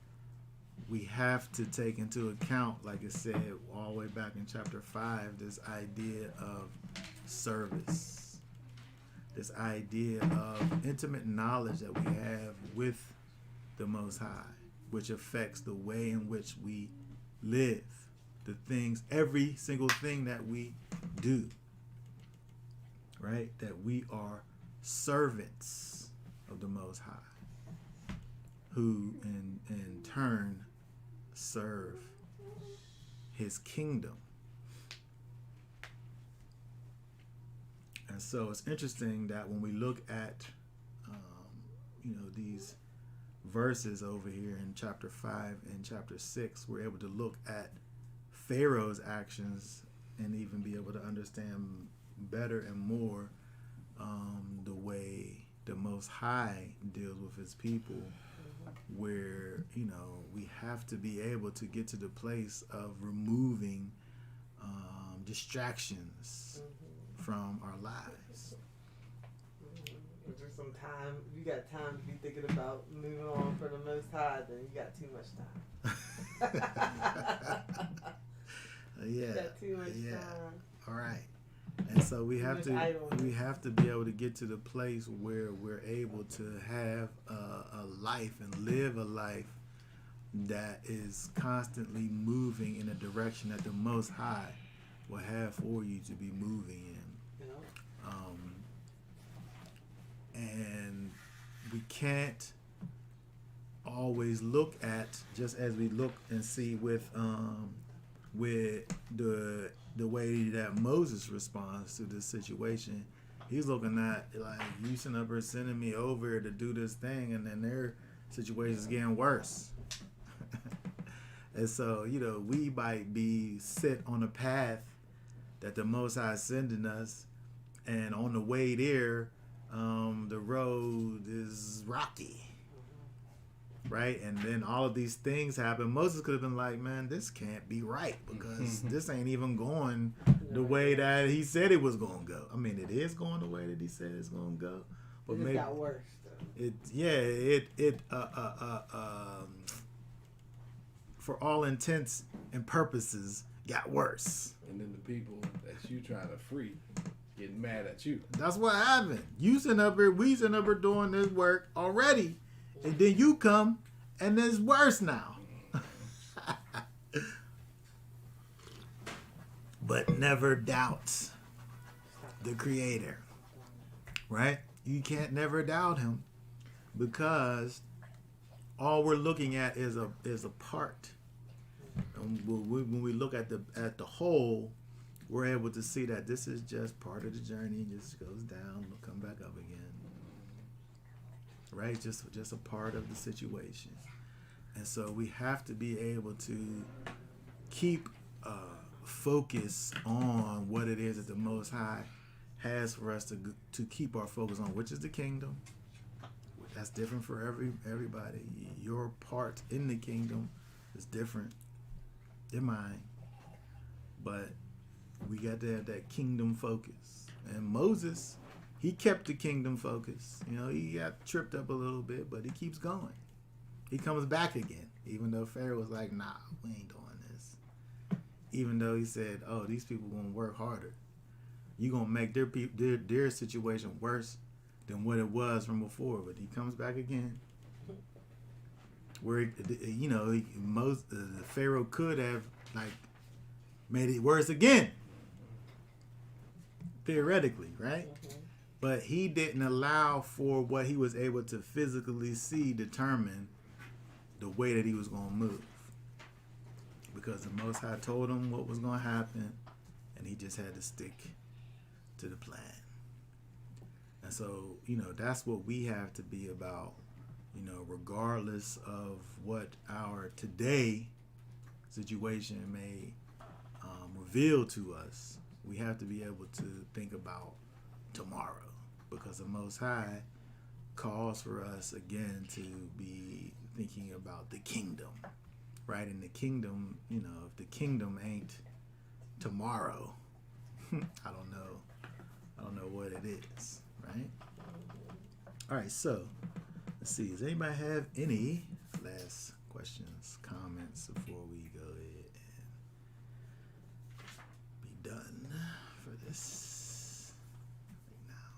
we have to take into account, like it said all the way back in chapter 5, this idea of service, this idea of intimate knowledge that we have with the Most High, which affects the way in which we live, the things, every single thing that we do, right? That we are servants of the Most High, who in turn serve his kingdom. And so it's interesting that when we look at these verses over here in chapter 5 and chapter 6, we're able to look at Pharaoh's actions and even be able to understand better and more the way the Most High deals with his people, where we have to be able to get to the place of removing distractions from our lives. If there's some time, you got time to be thinking about moving on for the Most High, then you got too much time. Yeah. You got too much time. All right. And so we have to be able to get to the place where we're able to have a life and live a life that is constantly moving in a direction that the Most High will have for you to be moving in. And we can't always look at, just as we look and see with the way that Moses responds to this situation. He's looking at, like, you sitting up here sending me over to do this thing, and then their situation is getting worse. And so, we might be set on a path that the Most High is sending us, and on the way there, the road is rocky, right? And then all of these things happen. Moses could have been like, man, this can't be right, because this ain't even going the way that he said it was going to go. I mean, it is going the way that he said it's going to go, but It maybe got worse, though. For all intents and purposes, got worse. And then the people that you trying to free getting mad at you. That's what happened. We sitting up here doing this work already, and then you come, and it's worse now. But never doubt the Creator, right? You can't never doubt him, because all we're looking at is a part. And when we look at the whole, we're able to see that this is just part of the journey. It just goes down, will come back up again, right? Just a part of the situation. And so we have to be able to keep focus on what it is that the Most High has for us to keep our focus on, which is the kingdom. That's different for everybody. Your part in the kingdom is different than mine, but we got to have that kingdom focus. And Moses, he kept the kingdom focus. He got tripped up a little bit, but he keeps going. He comes back again, even though Pharaoh was like, nah, we ain't doing this. Even though he said, oh, these people going to work harder. You're going to make their situation worse than what it was from before. But he comes back again. where the Pharaoh could have like made it worse again, theoretically, right? Mm-hmm. But he didn't allow for what he was able to physically see determine the way that he was going to move, because the Most High told him what was going to happen, and he just had to stick to the plan. And so, that's what we have to be about, regardless of what our today situation may reveal to us. We have to be able to think about tomorrow, because the Most High calls for us again to be thinking about the kingdom, right? And the kingdom, if the kingdom ain't tomorrow, I don't know what it is, right? All right, so let's see. Does anybody have any last questions, comments before we go ahead and be done for this right now?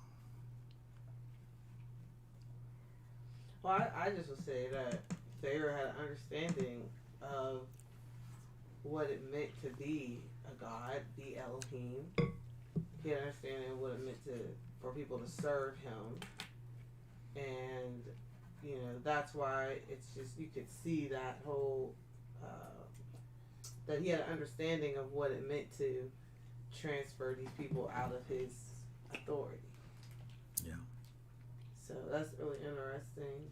Well, I just would say that Pharaoh had an understanding of what it meant to be a god, be Elohim. He had an understanding of what it meant for people to serve him. And, that's why it's just, you could see that whole, that he had an understanding of what it meant to transfer these people out of his authority. Yeah. So that's really interesting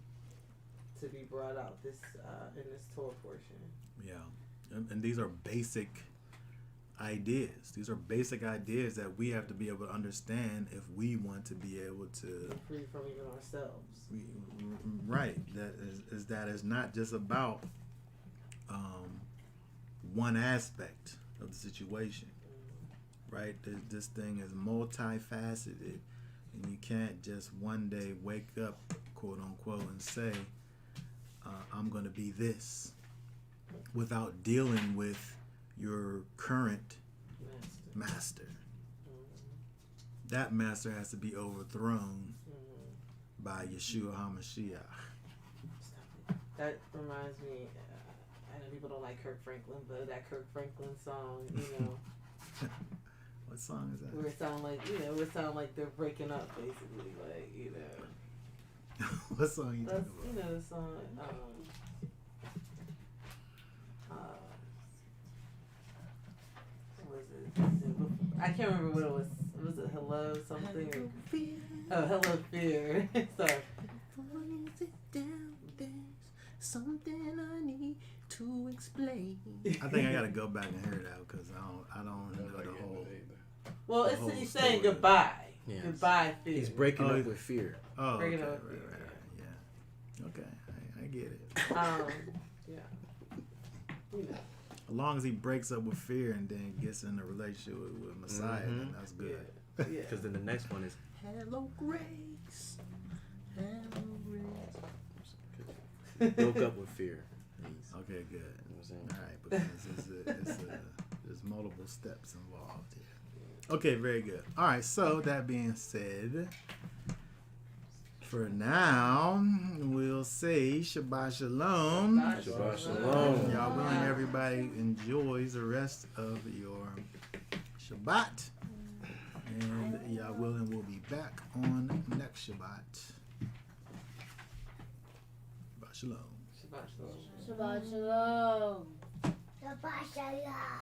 to be brought out in this Torah portion. Yeah. And these are basic ideas. These are basic ideas that we have to be able to understand if we want to be able to free from even ourselves. Right. That is not just about one aspect of the situation. Right? This thing is multifaceted, and you can't just one day wake up, quote unquote, and say, I'm going to be this, without dealing with your current master. That master has to be overthrown by Yeshua HaMashiach. That reminds me, I know people don't like Kirk Franklin, but that Kirk Franklin song, What song is that? where it sound like they're breaking up, basically, What song you talking about? The song, what was it? I can't remember what it was. Was it Hello something? Hello, fear. Oh, Hello Fear. Sorry. There's something I need to explain. I think I gotta go back and hear that, because I don't know the whole. Well, the it's whole he's saying story. goodbye. Yes. Goodbye, fear. He's breaking up with fear. Oh, okay, Breaking right, up. yeah. Okay, I get it. Yeah. As long as he breaks up with fear and then gets in a relationship with Messiah, then that's good. Yeah. Because then the next one is Hello, Grace. Hello, Grace. he broke up with fear. Okay, good. You know what I'm saying? All right, because there's multiple steps involved here. Okay, very good. All right, so that being said, for now, we'll say Shabbat Shalom. Shabbat Shalom. Y'all willing, everybody enjoys the rest of your Shabbat. And y'all willing, we'll be back on next Shabbat. Shabbat Shalom. Shabbat Shalom. Shabbat Shalom. Shabbat Shalom.